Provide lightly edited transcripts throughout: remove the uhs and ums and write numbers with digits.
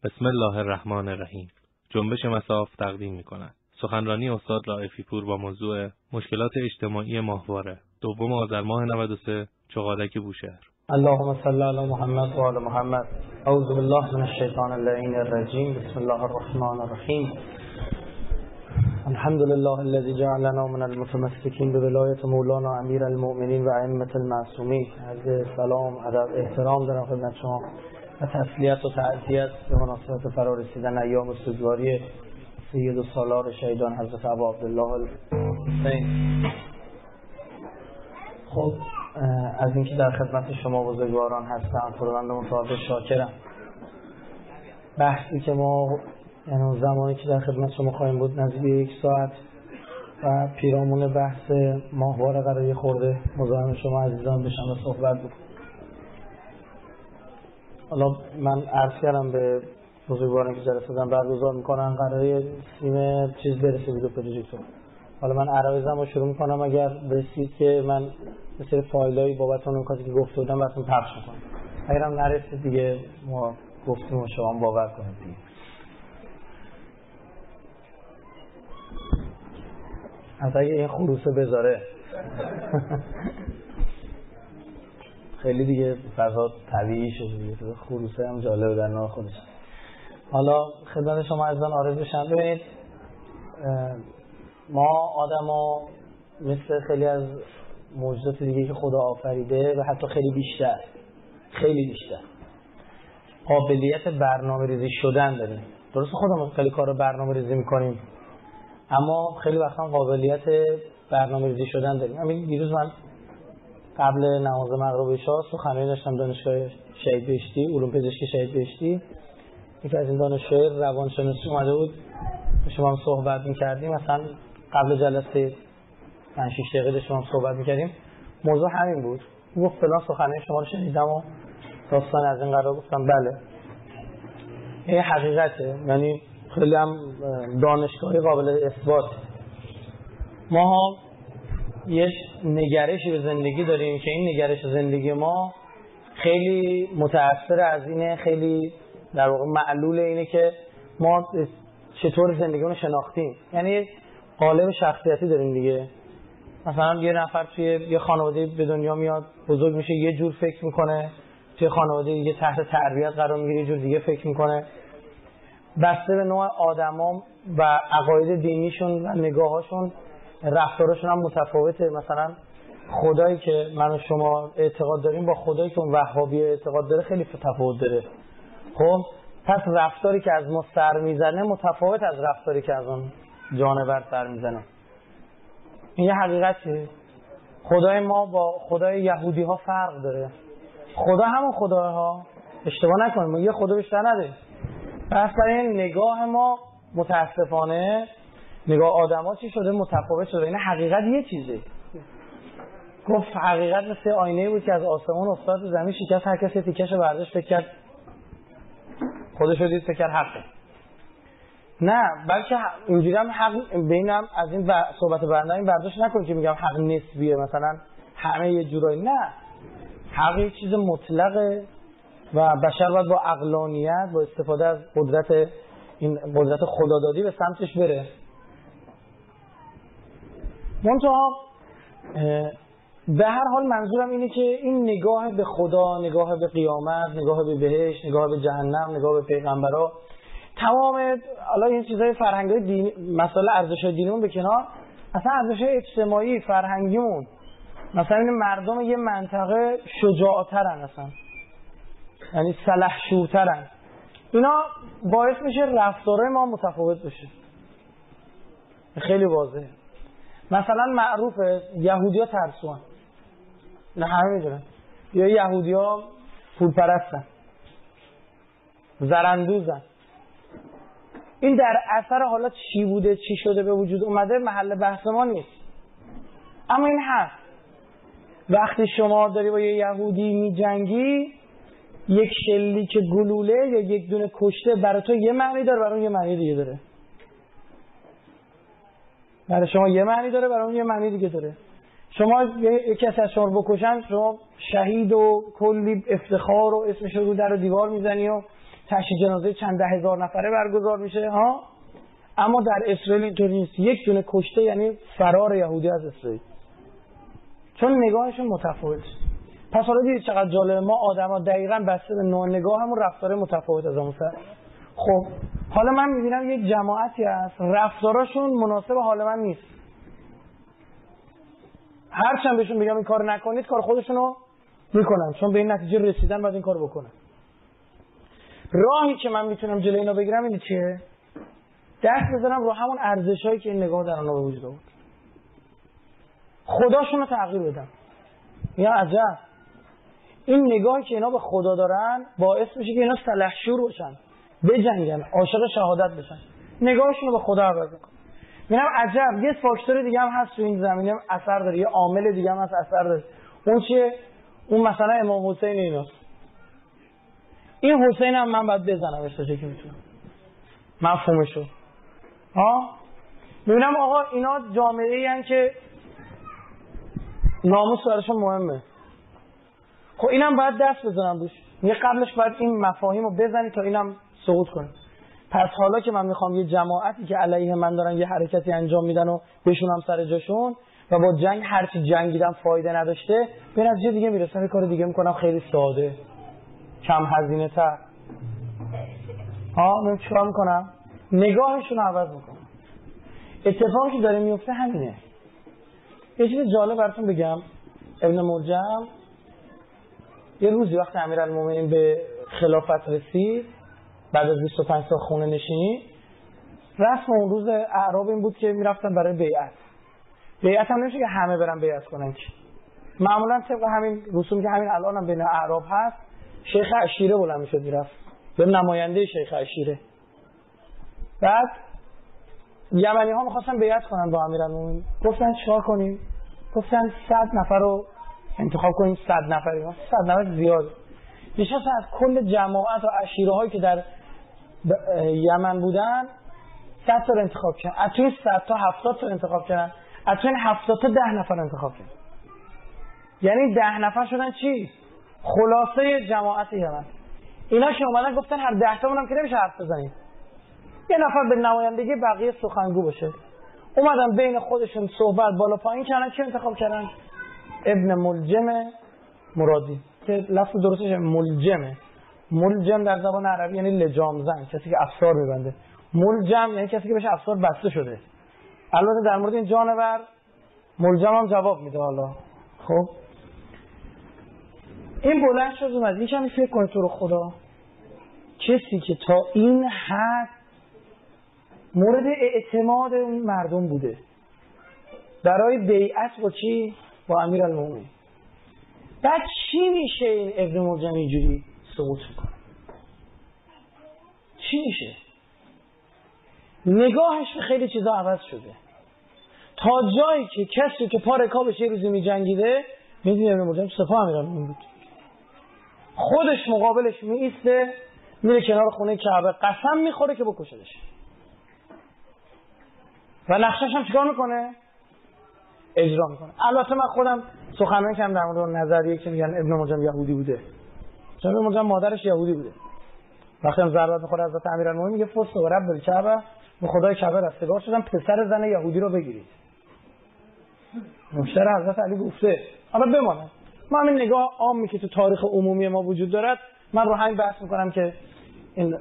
بسم الله الرحمن الرحیم. جنبش مساف تقدیم می‌کند. سخنرانی استاد رائفی پور با موضوع مشکلات اجتماعی ماهواره، دوم آذر ماه 93، چغالک بوشهر. اللهم صل علی محمد و آل محمد. اعوذ بالله من الشیطان اللعین الرجیم. بسم الله الرحمن الرحیم. الحمد لله الذي جعلنا من المتمسكين بولایت مولانا امیر المؤمنین و ائمه المعصومین. عرض سلام، ادب، احترام دارم خدمت شما و تسلیت و تعزیت به مناسبت فرا رسیدن ایام سوگواری سید السالار شهیدان حضرت ابا عبدالله الحسین. خب از اینکه در خدمت شما بزرگواران هستم خداوند متعال شاکرم. بحثی که ما یعنی زمانی که در خدمت شما خواهیم بود نزدیک 1 ساعت و پیرامون بحث ماهواره قرار خورده مزاحم شما عزیزان بشم و صحبت بکنم. حالا من عرض کردم به بزرگواران که جلسه دارن برگزار میکنن قراره سیم چیز برسه ویدیو پروژکتور. حالا من عرایزم رو شروع میکنم، اگر رسید که من یه سری فایلایی بابت اون کاری که گفته بودم براتون پخش میکنم. اگرم نرسید دیگه ما گفتیم و شما باور کنید دیگه. از اگه این خروسه بذاره خیلی دیگه فضا طبیعی شده دیگه. خروسه هم جالب در نوع خودش. حالا خدمت شما عزیزان عرض بشم. ببینید ما آدما مثل خیلی از موجودات دیگه که خدا آفریده و حتی خیلی بیشتر قابلیت برنامه‌ریزی شدن داریم. درسته خودمون خیلی کارو برنامه‌ریزی می‌کنیم، اما خیلی وقتا قابلیت برنامه‌ریزی شدن داریم. همین دیروز من قبل نماز مغرب عشا سخنرانی داشتم دانشگاه شهید بهشتی، علوم پزشکی شهید بهشتی. یکی از این دانشجوهای روانشناسی اومده بود، شما هم صحبت می‌کردیم، مثلا قبل جلسه 5-6 دقیقه داشتیم صحبت می‌کردیم، موضوع همین بود. گفت فلان سخنرانی شما رو شنیدم و داستان از این قرار. گفتم بله این حقیقته، یعنی خیلی هم دانشگاهی قابل اثبات. ما یه نگرشی به زندگی داریم که این نگرش زندگی ما خیلی متأثر از اینه، خیلی در واقع معلول اینه که ما چطور زندگی رو شناختیم. یعنی قالب شخصیتی داریم دیگه. مثلا یه نفر توی یه خانواده به دنیا میاد، بزرگ میشه، یه جور فکر میکنه، توی خانواده دیگه تحت تربیت قرار میگیره، یه جور دیگه فکر میکنه. بسته به نوع آدما و عقاید دینیشون و نگاهاشون رفتارشون هم متفاوته. مثلا خدایی که من و شما اعتقاد داریم با خدایی که اون وهابی اعتقاد داره خیلی تفاوت داره. خب پس رفتاری که از ما سر میزنه متفاوت از رفتاری که از اون جانور سر میزنه. این یه حقیقته. خدای ما با خدای یهودی ها فرق داره. خدا همون خداها، اشتباه نکنیم، ما یه خدا بیشتر نداریم. پس برای نگاه ما متاسفانه نگاه آدما چی شده؟ متفاوت شده. این حقیقت یه چیزه. گفت حقیقت مثل آینه بود که از آسمون افتاد به زمین شکست، هر کسی تیکش برداشت فکر کرد خودش رو دید فکر کرد حقه. نه، بلکه اینجوری هم حق بینم از این صحبت برنامه این برداشت نکن که میگم حق نسبیه، مثلا همه یه جورایی. نه، حق یه چیز مطلقه و بشر باید با عقلانیت، با استفاده از این قدرت خدادادی به سمتش بره. منتها به هر حال منظورم اینه که این نگاه به خدا، نگاه به قیامت، نگاه به بهشت، نگاه به جهنم، نگاه به پیغمبرها، تمام حالا این چیزای فرهنگی دینی، مسائل ارزش دینیمون به کنار، اصلا ارزش اجتماعی فرهنگیمون، مثلا این مردم یه منطقه شجاع‌ترن، اصلا یعنی سلحشورترن، اینا باعث میشه رفتارهای ما متفاوت بشه. خیلی واضحه. مثلا معروفه یهودی‌ها ترسوان، نه همه میدونن، یا یهودی‌ها پول پرستن، زرندوزن. این در اثر حالا چی بوده، چی شده به وجود اومده محل بحث ما نیست، اما این هست. وقتی شما داری با یه یهودی میجنگی، یک شلیک گلوله یا یک دونه کشته برای تو یه معنی داره، برای اون یه معنی دیگه داره. برای شما یه معنی داره، برای اون یه معنی دیگه داره. شما یک کسی از شما بکشن، شما شهید و کلی افتخار و اسمش رو در و دیوار میزنی و تشییع جنازه چند ده هزار نفره برگزار میشه ها، اما در اسرائیل اینطوری نیست. یک دونه کشته یعنی فرار یهودی از اسرائیل، چون نگاهشون متفاوت. پس حالا دیدید چقدر جالبه، ما آدما دقیقاً بسته به نوع نگاهمون رفتار متفاوت از همون سر. خب حالا من میبینم یک جماعتی هست رفتاراشون مناسب حال من نیست، هرچند بهشون بگم این کار نکنید کار خودشونو میکنن، چون به این نتیجه رسیدن باید این کار بکنن. راهی که من میتونم جلوی اینا بگیرم اینه چیه؟ دست بزنم رو همون ارزشایی که این نگاه در اونها به وجود آورد، خداشون رو تغییر بدم. یا عجب، این نگاهی که اینا به خدا دارن باعث میشه که اینا سلحشور باشن، بجنگن، عاشق شهادت بشن، نگاهشون رو به خدا عوض میکنه. میگم عجب، یه فاکتور دیگه هم هست تو این زمینه اثر داره، یه عامل دیگه هم هست اثر داره. اون چیه؟ اون مثلا امام حسین ایناست. این حسین هم من باید بزنم تا جایی که میتونم. مفهومشو میبینم آقا اینا جامعه ای هن که ناموس براشون مهمه. خب اینم باید دست بزنم روش. یه قبلش باید این مفاهیم رو بزنی تا اینم سقوط کنه. پس حالا که من میخوام یه جماعتی که علیه من دارن یه حرکتی انجام میدن و بشونم سر جاشون و با جنگ هرچی جنگیدم فایده نداشته، به نتیجه دیگه میرسم یه کار دیگه میکنم خیلی ساده، کم هزینه تر. من چیکار میکنم؟ نگاهشون رو عوض میکنم. اتفاقی که داره میفته همینه. یه چیز جالب براتون بگم. ابن ملجم یه روزی وقت امیرالمومنین به خلافت رسید، بعد از 25 سال خونه نشینی، رسم اون روز اعراب این بود که میرفتن برای بیعت. بیعت هم نمیشه که همه برن بیعت کنن، که معمولا طبق همین رسومی که همین الان هم بین اعراب هست، شیخ عشیره بلند میشد میرفت، به نماینده شیخ عشیره. بعد یمنی ها میخواستن بیعت کنن با امیرالمومنین، گفتن چیکار کنیم؟ گفتن 100 نفر رو انتخاب کنیم. 100 نفری، 100 نفر زیاد. نشستن از کل جماعت و عشیره هایی که در یمن بودن 100 تا رو انتخاب کردن. از توی 100 تا 70 تا انتخاب کردن. از توی 70 تا 10 نفر انتخاب کردن. یعنی 10 نفر شدن چی؟ خلاصه جماعت یمن. اینا که اومدن گفتن هر 10 تامون هم که نمیشه حرف بزنیم، یه نفر به نمایندگی بقیه سخنگو باشه. اومدن بین خودشون صحبت بالا پایین کردن. کی انتخاب کردن؟ ابن ملجم مرادی، که لفظ درستش ملجمه. ملجم در زبان عربی یعنی لجام زن، کسی که افسار میبنده. ملجم یعنی کسی که بهش افسار بسته شده. البته در مورد این جانور ملجم هم جواب میده. حالا خب این بلند شد اومد، یکمی فکر کنید تو رو خدا، کسی که تا این حد مورد اعتماد اون مردم بوده برای بیعت با چی؟ با امیرالمومنین، بعد چی میشه این ابن ملجم اینجوری سقوط میکنه؟ چی میشه؟ نگاهش به خیلی چیزا عوض شده، تا جایی که کسی که پا رکابش یه روزی میجنگیده، میدونی ابن ملجم سپاه امیرالمومنین بود، خودش مقابلش میایسته، میره کنار خونه کعبه، قسم میخوره که بکشدش. و نقشش هم چیکار میکنه؟ اجرا میکنه. البته من خودم سخنرانی کردم در مورد نظریه که میگن ابن ملجم یهودی بوده، چون ابن ملجم مادرش یهودی بوده. وقتی هم ضربت میخوره حضرت امیرالمومنین میگه فوت و رب الکعبه، به خدای کعبه رستگار شدم پسر زن یهودی رو بگیرید. مشتر حضرت علی گفته. حالا بمانه، ما همین نگاه عامی که تو تاریخ عمومی ما وجود دارد، من رو همین بحث میکنم که این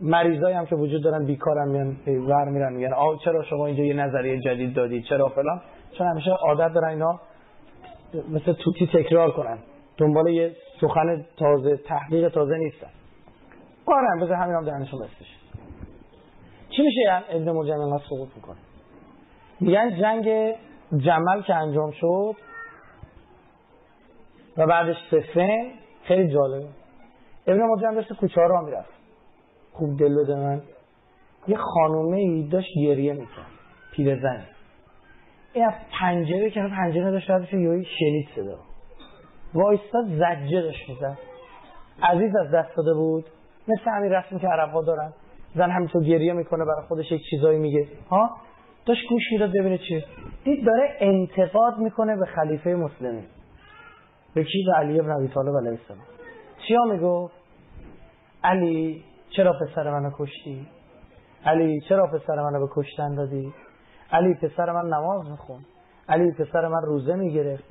مریضایی هم که وجود دارن بیکارن میان ور میرن میگن چرا شما اینجا یه نظریه جدید دادید، چرا فلان، چون همیشه عادت دارن اینا مثل توتی تکرار کنن، دنبال یه سخن تازه، تحقیق تازه نیستن. آره بذار همین هم دهنشون بستش. چی میشه یعنی ابن ملجم اینقدر سقوط میکنه؟ میگن جنگ جمل که انجام شد و بعدش صفین، خیلی جالبه، ابن ملجم داشته کوچه ها را میرفت، خوب دل بده من، یه خانومه ای داشت گریه میکرد، پیرزنی، این از پنجره که پنجره داشت ردش یهویی شنید صدا، وایستاد زجه داشت میزد، عزیز از دست داده بود، مثل همین رسمی که عرب‌ها دارن، زن همینطور گریه میکنه برای خودش یک چیزایی میگه، داشت گوش میداد ببینه چیه، دید داره انتقاد میکنه به خلیفه مسلمین، به کی؟ به علی بن ابی طالب علیه السلام. چیا میگفت؟ علی چرا پسر منو کشتی؟ علی چرا پسر منو به کشتن دادی؟ علی پسر من نماز میخون، علی پسر من روزه میگرفت،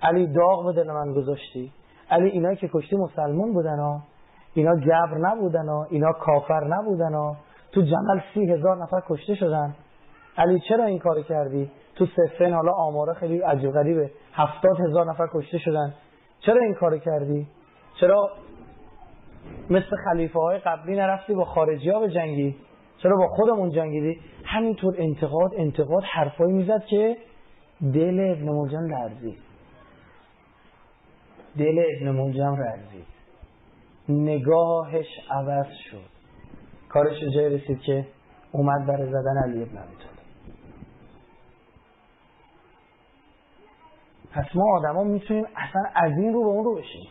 علی داغ به دل من گذاشتی، علی اینایی که کشتی مسلمون بودن ها، اینا جبر نبودن ها، اینا کافر نبودن ها، تو جمل 30,000 نفر کشته شدن. علی چرا این کار کردی؟ تو صفین حالا آماره خیلی عجیب غریبه 70,000 نفر کشته شدن. چرا این کار کردی؟ چرا مثل خلیفه های قبلی نرفتی با خارجی ها به جنگی؟ چرا با خودمون جنگیدی؟ همینطور انتقاد حرفایی میزد که دل ابن ملجم لرزید. دل ابن ملجم لرزید، نگاهش عوض شد، کارش به جای رسید که اومد برای زدن علی ابن ابی طالب. پس ما آدما میتونیم اصلا از این رو به اون رو بشیم،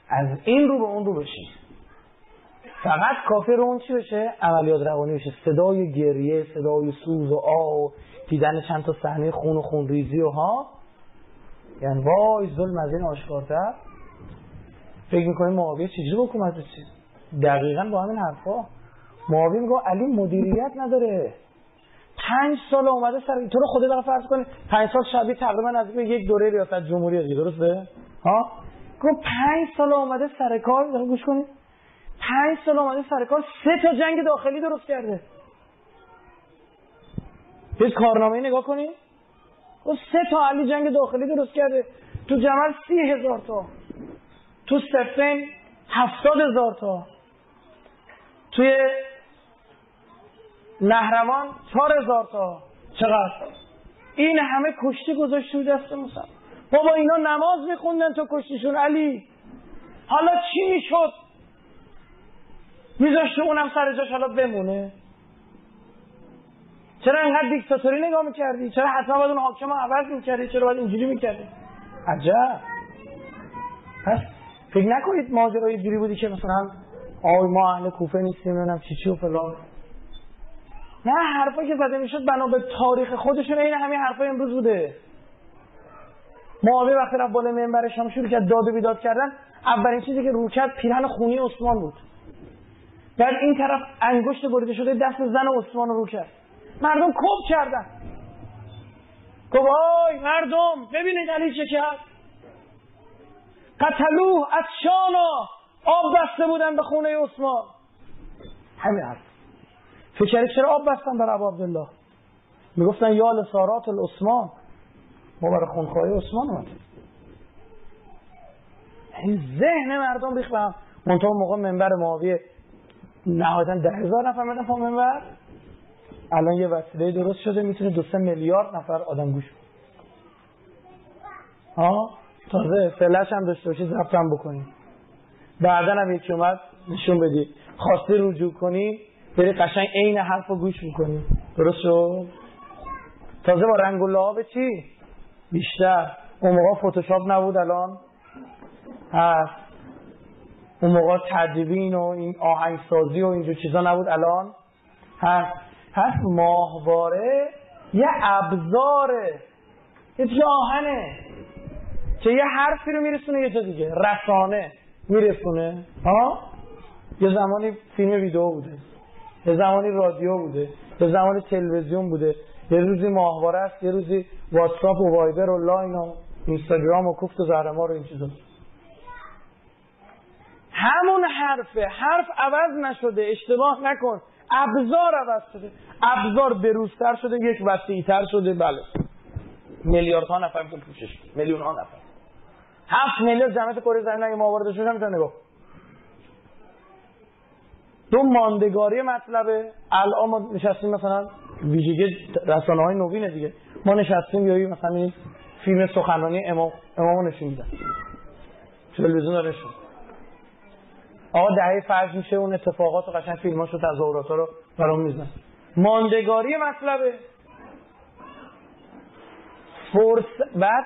از این رو به اون رو بشیم. فقط کافی رو اون چی بشه؟ عملیات روانی بشه، صدای گریه، صدای سوز و آه، دیدن چند تا صحنه خون و خونریزی و ها، یعنی وای ظلم از این آشکارتر. فکر میکنیم معاویه چجوری به حکومت رسید؟ دقیقاً با همین حرفا. معاویه میگه علی مدیریت نداره، 5 سال اومده سر تو رو خدا دقیقا فرض کنید 5 سال شبیه تقریبا نزدیک به یک دوره ریاست جمهوری دیگه، درسته؟ ها؟ گفت 5 سال اومده سر کار، دقیقا گوش کنید، 5 سال اومده سر کار 3 تا جنگ داخلی درست کرده. یک کارنامه نگاه کنید، گفت 3 تا علی جنگ داخلی درست کرده، تو جمل 30,000 تا، تو صفین 70,000 تا، توی نهروان 4,000 تا. چقدر؟ این همه کشتی گذاشت توی دست مسلمان. بابا اینا نماز میخوندن تو کشتیشون علی، حالا چی میشد؟ میذاشت اونم سر جاش حالا بمونه؟ چرا اینقدر دیکتاتوری نگاه میکردی؟ چرا حتما باید اون حاکم رو عوض میکردی؟ چرا باید اینجوری میکردی؟ عجب. پس فکر نکنید ماجرای جوری بودی که مثلا آی ما اهل کوفه نیستیم نمیدونم چی و فلان. نه، حرفایی که زده میشد بنا به تاریخ خودشون این همین حرفای امروز بوده. معاویه وقتی رفت بالا منبرش هم شروع کرد داد و بیداد کردن، اولین چیزی که رو کرد پیرهن خونی عثمان بود. بعد این طرف انگشت بریده شده دست زن عثمان رو کرد. مردم کپ کردن. گفت وای مردم ببینید علی چه کرد. قتلوه از شانا، آب بسته بودن به خونه عثمان. همین حرف. فکر چرا آب بستن برای ابو عبدالله؟ میگفتن یا لسارات العثمان، ما برای خونخواهی عثمان اومدیم. این ذهن مردم ریخت به هم. منتها موقع منبر معاویه نهایتاً 10,000 نفر میدن پا منبر، الان یه وسیله درست شده میتونه 2-3 میلیارد نفر آدم گوش کنه. تازه فلش هم داشته باشی ضبط هم بکنی، بعدن هم یکی اومد نشون بدی، خواستی رجوع کنی بری قشنگ عین حرفو گوش میکنی. درست شد؟ تازه با رنگ و لعاب چی؟ بیشتر. اون موقع فتوشاپ نبود، الان هست. اون موقع تدوین و این آهنگسازی و اینجور چیزا نبود، الان هست. ماهواره یه ابزاره، یه جاهنه که یه حرفی رو میرسونه یه جا دیگه، رسانه میرسونه. یه زمانی فیلم ویدیو بوده، یه زمانی رادیو بوده، یه زمانی تلویزیون بوده، یه روزی ماهواره است، یه روزی واتساپ و وایبر و لاین و اینستاگرام و کوفت و زهرمار و این چیزا. همون حرف عوض نشده، اشتباه نکن، ابزار عوض شده، ابزار بروزتر شده، یک وسیع‌تر شده. بله میلیاردها نفر میتونه پوشش، میلیون‌ها نفر، 7 میلیارد جمعیت کره زمین اگه ماواردش بشه میتونه نگاه. دو ماندگاری مطلبه. الان ما نشستیم مثلا ویژگی رسانه‌های نوینه دیگه، ما نشستیم یا مثلا این فیلم سخنرانی امامو نشون میدن، تلویزیون داره نشون. آقا دهه فرض میشه اون اتفاقات و قشنگ فیلماشو تظاهرات‌ها رو برام میزنن. ماندگاری مطلبه. بعد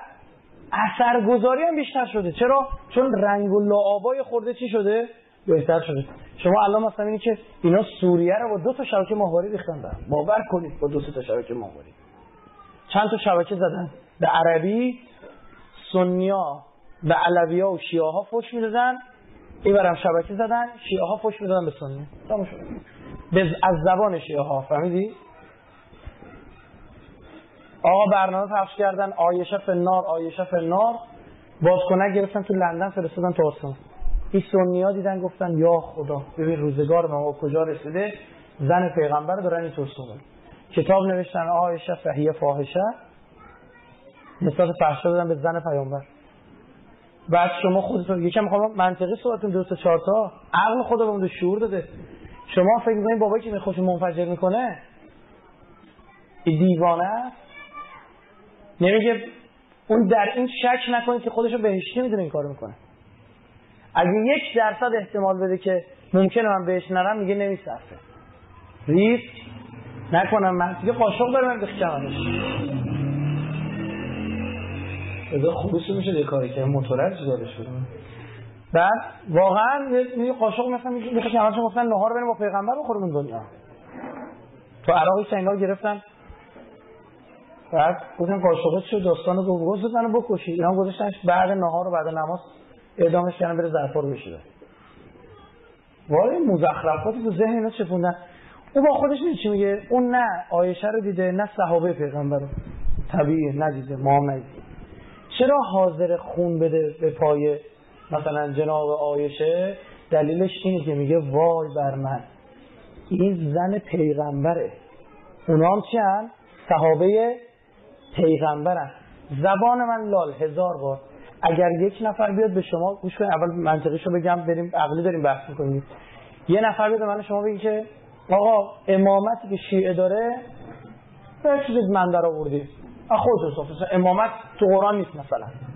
اثرگذاری هم بیشتر شده. چرا؟ چون رنگ و لعابای خورده چی شده؟ بهتر شده. شما الان مثلا اینی که اینا سوریه رو با 2 تا شبکه ماهواره ریختن دارن. باور کنید با 2 تا شبکه ماهواره. چند تا شبکه زدن به عربی، سنیا به علوی‌ها و شیعه‌ها فحش میدادن، اینورم شبکه زدن، شیعه‌ها فحش میدادن به سنی. تمام شد. از زبان شیعه‌ها فهمیدی؟ آقا برنامه پخش کردن عایشه فنار عایشه فنار، بازکنک گرفتن تو لندن فرستادن تو آسمان. این سنی‌ها دیدن گفتن یا خدا ببین روزگار ما کجا رسیده، زن پیغمبر دارن این توسعه. کتاب نوشتن عایشه فهیه فاحشه، نسبت فحشا دادن به زن پیامبر. بعد شما خودتون یکم میخوام منطقی صحبتتون 2 تا 4 تا عقل خدا بهمون شعور داده. شما فکر می‌کنید بابایی که خوش منفجر میکنه این دیوانه است؟ نمیگه اون در این شک نکنید که خودشو بهشتی میدونه این کارو میکنه. اگه 1% احتمال بده که ممکنه من بهش نرم، میگه نمیصرفه. ریسک نکنم من دیگه قاشق برم بخچمش. اگه خروس میشه یه کاری که موتور زیاده شده. بعد واقعا یه قاشق مثلا میگه که همشون گفتن نهار بریم با پیغمبر بخوریم دنیا. تو عراق سنگار گرفتن. بعد گفتن قاشقات شو داستان گفتن منو بکشی. اینا گذاشتنش بعد نهار و بعد نماز اعدامش کردن بره ظرفا بشه. وای مزخرفاتی تو ذهن اینا چپوندن. او با خودش چی میگه؟ اون نه عایشه رو دیده نه صحابه پیغمبر رو. طبیعیه ندیده، ما هم ندیدیم. چرا حاضر خون بده به پای مثلا جناب عایشه؟ دلیلش اینه که میگه وای بر من این زن پیغمبره. اونا هم چی هن؟ صحابه پیغمبرن. زبان من لال 1000 بار. اگر یک نفر بیاد به شما گوش کنید، اول منطقیشو بگم بریم عقلی داریم بحث میکنیم. یه نفر بیاد من شما بگی که آقا امامتی که شیعه داره به چیزی من در آوردی خودتون صفحه امامت تو قرآن نیست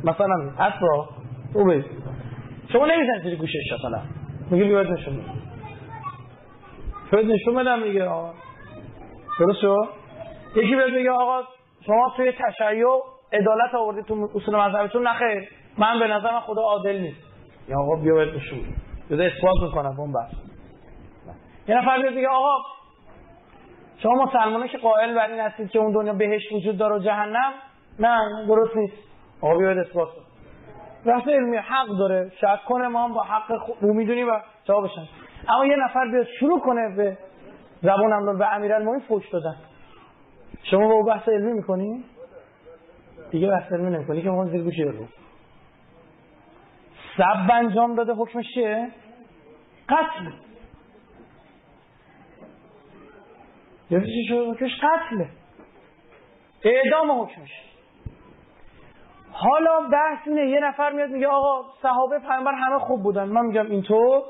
مثلا هست را تو بید شما نمیزنید زیر گوشش مثلا میگه بیاد نشون بید فید نشون بدم میگه آقا درست شو. یکی بیاد میگه آقا شما توی تشیع عدالت آوردید تو اصول مذهبتون، نخیر من به نظر من خدا عادل نیست. یا آقا بیاد نشون بده اثبات میکنم اون بحث. یه نفر بیاد میگه آقا شما مسلمان‌ها که قائل بر این هستید که اون دنیا بهشت وجود داره و جهنم، نه درست نیست. آقا بیاد اثبات کنه. راست علمی حق داره شک کنه، ما هم با حق او میدونی و جوابشن. اما یه نفر بیاد شروع کنه به زبان امرال به امیرالمومنین فحش دادن، شما با او بحث علمی میکنی؟ دیگه بحث علمی نمیکنی که ما زیر گوشی رو سب انجام داده. حکمش چیه؟ قتل. یه چیزی شده حکمش قتله، اعدام حکمش. حالا بحث اینه یه نفر میاد میگه آقا صحابه پیامبر همه خوب بودن. من میگم اینطور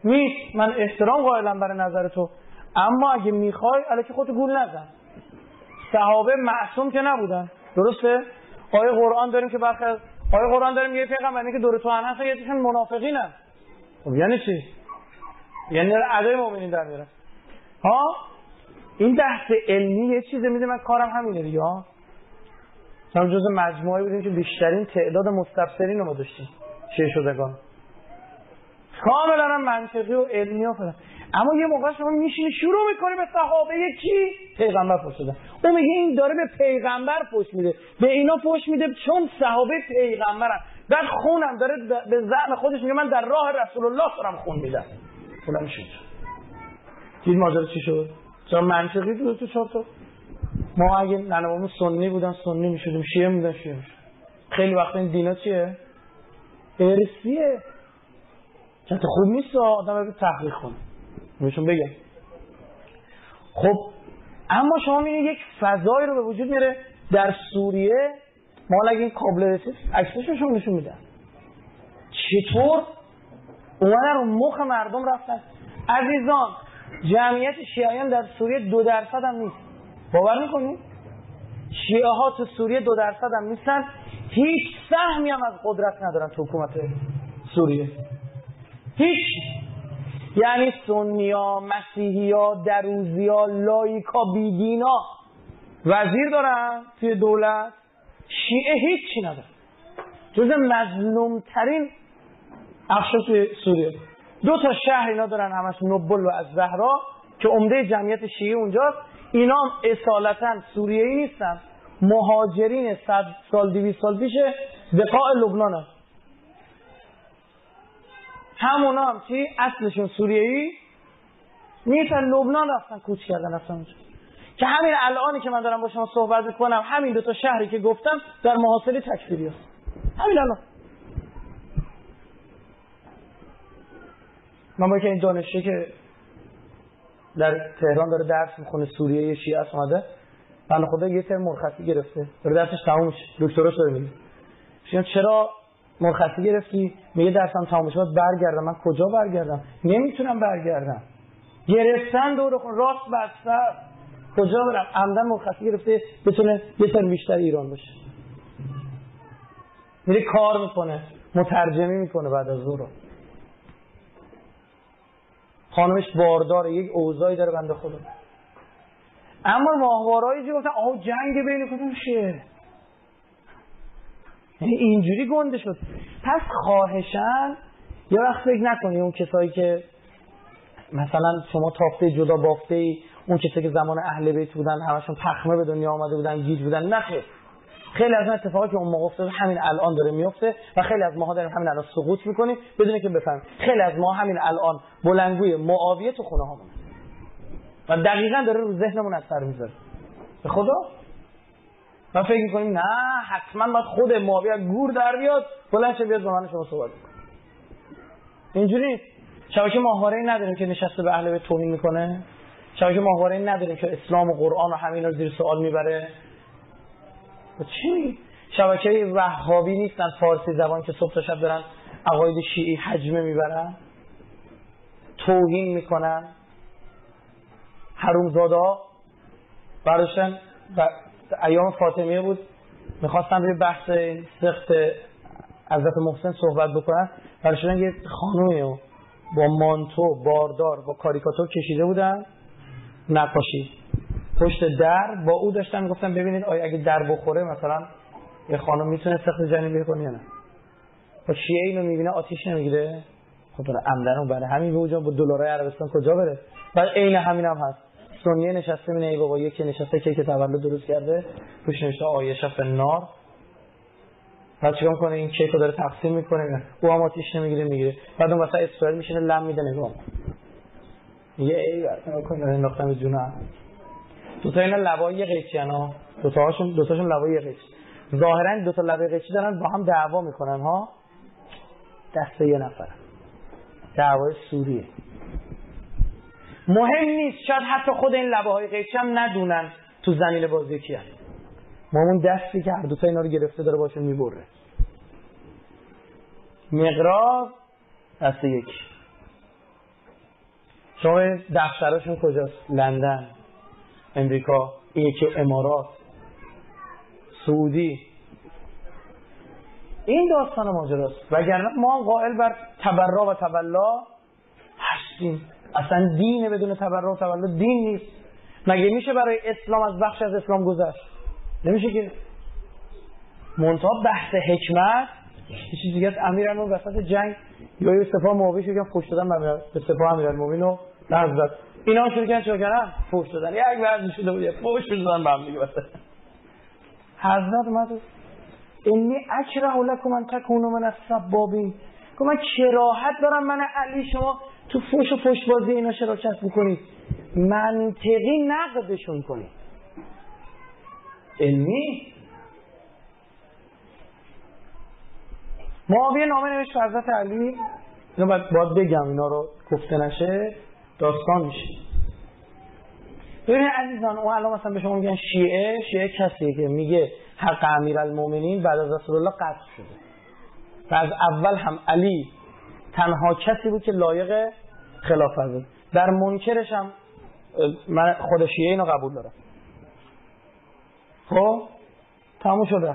نیست، من احترام قائلم برای نظر تو، اما اگه میخوای الکی خودت گول نزن. صحابه معصوم که نبودن، درسته؟ آیه قرآن داریم که برخی از آیه قرآن داریم یه پیغمبری که دور تو هستن یکیشون منافقینن. خب یعنی چی؟ یعنی اعدای مؤمنین در میارن. ها این بحث علمی یه چیزه میده، من کارم همینه دیگه. ها ما جزء مجموعه بودیم که بیشترین تعداد مستفسرین رو ما داشتیم، شیعه شدگان، کاملا هم منطقی و علمی و فلان. اما یه موقع شما میشینی شروع میکنی به صحابه کی پیغمبر فحش دادن، اون میگه این داره به پیغمبر فحش میده، به اینا فحش میده چون صحابه پیغمبرن. بعد خونم داره به زعم خودش میگه من در راه رسول الله دارم خون میدم. فلان شد. دید ماجرا چی شد؟ چرا منطقی بود تو چهار. ما اگه ننوامون سنی بودن سنی میشدیم، شیعه بودن شیعه میشدیم. خیلی وقتا این دینا چیه؟ ارثیه. چند خوب نیست آدم رو تحقیق کنه بهشون بگم. خب اما شما میبینید یک فضایی رو به وجود میاره در سوریه. ما اگه این کابل رسید عکسش رو شما نشون میدن چطور اومدن رو مخ مردم رفتن. عزیزان جمعیت شیعیان در سوریه 2% هم نیست. باور میکنید؟ شیعه ها تو سوریه 2% هم نیستن، هیچ سهمی هم از قدرت ندارن تو حکومت سوریه، هیچ. یعنی سنیا، مسیحیا، دروزیا، لایکا، بیدینا وزیر دارن توی دولت، شیعه هیچی ندارن. جز مظلوم ترین اقشار توی سوریه. 2 تا شهر اینا دارن همش، نبل و الزهرا که عمده جمعیت شیعه اونجاست. اینا هم اصالتا سوریه‌ای نیستن، مهاجرین 100 سال 200 سال پیش بقاع لبنان همونا هم چی؟ اصلشون سوریه‌ای میتن لبنان رفتن کوچ کردن رفتن اونجا. که همین الانی که من دارم با شما صحبت میکنم همین دو تا شهری که گفتم در محاصره تکفیری هست. همین الان من با که این دانشجویی که در تهران داره درس میخونه سوریه شیعه است اومده بنده خدا یه ترم مرخصی گرفته داره درسش تموم میشه دکتراش داره میگه چرا مرخصی گرفتی؟ میگه درسم تموم شد برگردم. من کجا برگردم؟ نمیتونم برگردم. گرفتن دور راست بستر کجا برم؟ عمدن مرخصی گرفته بتونه یه ترم بیشتر ایران باشه. میره کار میکنه مترجمی میکنه بعد از ظهر. خانمش بارداره یک اوضاعی داره بنده خدا. اما ماهوارهایی که گفتن آه جنگ بین کدوم شه یعنی اینجوری گنده شد. پس خواهشاً یه وقت فکر نکنی اون کسایی که مثلا شما تافته جدا بافته ای اون کسایی که زمان اهل بیت بودن همشون پخمه به دنیا آمده بودن گیج بودن نخیر. خیلی از اون اتفاقاتی که اون موقع افتاد همین الان داره میفته و خیلی از ماها داریم همین الان سقوط میکنیم بدون که بفهمیم. خیلی از ما همین الان بلندگوی معاویه تو خونه هامون و دقیقاً داره رو ذهنمون اثر میذاره. به خدا ما فکر میکنیم نه حتما باید خود معاویه گور در بیاد بلند شه بیاد زمان شما صحبت کنه. اینجوری نیست. شبکه ماهواره‌ای نداریم که نشسته به اهل بیت توهین میکنه. شبکه ماهواره‌ای نداریم که اسلام و قرآن و همین رو زیر سوال میبره. چی؟ شبکه وهابی نیستن فارسی زبان که صبح تا شب دارن عقاید شیعی حجمه میبرن توهین میکنن. حرومزادا برداشتن و ایام فاطمیه بود میخواستن روی بحث سخت حضرت محسن صحبت بکنن برداشتن یه خانومی رو با مانتو باردار با کاریکاتور کشیده بودن نقاشی پشت در با او داشتن میگفتن ببینید آیا اگه در بخوره مثلا یه خانم میتونه سخت جنین بکنه یا نه. با شیعه اینو میبینه آتیش نمیگیره. خب برای عمدن و برای همین به اونجا با دلارای عربستان کجا بره. بعد عین همین هم هست سنیه نشسته مینه ای بابا یکی نشسته که تولد درست کرده روش نوشته آیشه فی النار. بعد چیکار میکنه این کیک رو داره تقسیم میکنه او هم آتیش نمیگیره میگیره. بعد اون وسط اسرائیل میشینه لم میده نگاه میگه ای برای کنه انداختم جونم. دو تا اینا لبای قیچی انا دو تاشون لبای قیچی ظاهرا دو تا لبه قیچی دارن با هم دعوا میکنن ها دست یه نفر دعوای سوریه. مهم نیست شاید حتی خود این لبه های قیچی هم ندونن تو زمین بازی کیه. اون دستی که هر دو تا اینا رو گرفته داره باشون میبره. مقراض دست یکی. شما دفترشون کجاست؟ لندن، امریکا، یکی امارات، سعودی. این داستان ماجراست. وگرنه ما قائل بر تبرع و تولا هستیم. اصلا دین بدون تبرع و تولا دین نیست. مگه میشه برای اسلام از بخش از اسلام گذشت؟ نمیشه که. منتها بحث حکمت یه چیز دیگه است. امیرالمومنین وسط جنگ یا سپاه معاویه شروع کردن فحش دادن به سپاه امیرالمومنین و حضرت اینا شروع کردن چیکار کردن؟ فحش دادن. یک وضع شده بود فحش دادن به هم دیگه وسط. حضرت اومد انی اکره لکم ان تکونوا من السبابین. گفت من کراهت دارم من علی شما تو فحش و فحش بازی اینا شراکت بکنید. منطقی نقدشون کنید. علمی معاویه نامه نوشت به حضرت علی. اینو باید بگم اینا رو گفته نشه داستان میشه. ببینید عزیزان اون الان مثلا به شما میگن شیعه کسیه که میگه حق امیرالمومنین بعد از رسول الله قطع شده و از اول هم علی تنها کسی بود که لایق خلافت بود. در منکرش هم من خود شیعه اینو قبول دارم. خب تموم شده.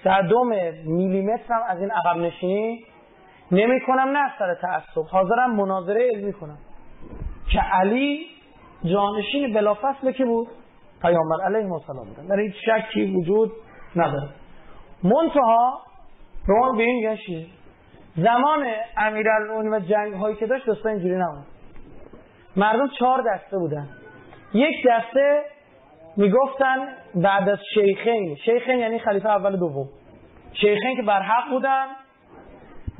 0.1 میلیمتر هم از این عقب نشینی نمی کنم. نه سر تعصب حاضرم مناظره علمی کنم که علی جانشین بلافاصله که بود پیامبر علیه السلام بودن. در هیچ شکی وجود نداره. منتها روان به این گشی زمان امیرالمومنین و جنگ هایی که داشت دوستا اینجوری نبود. مردم 4 دسته بودن. یک دسته میگفتن بعد از شیخین یعنی خلیفه اول دوم شیخین که بر حق بودن،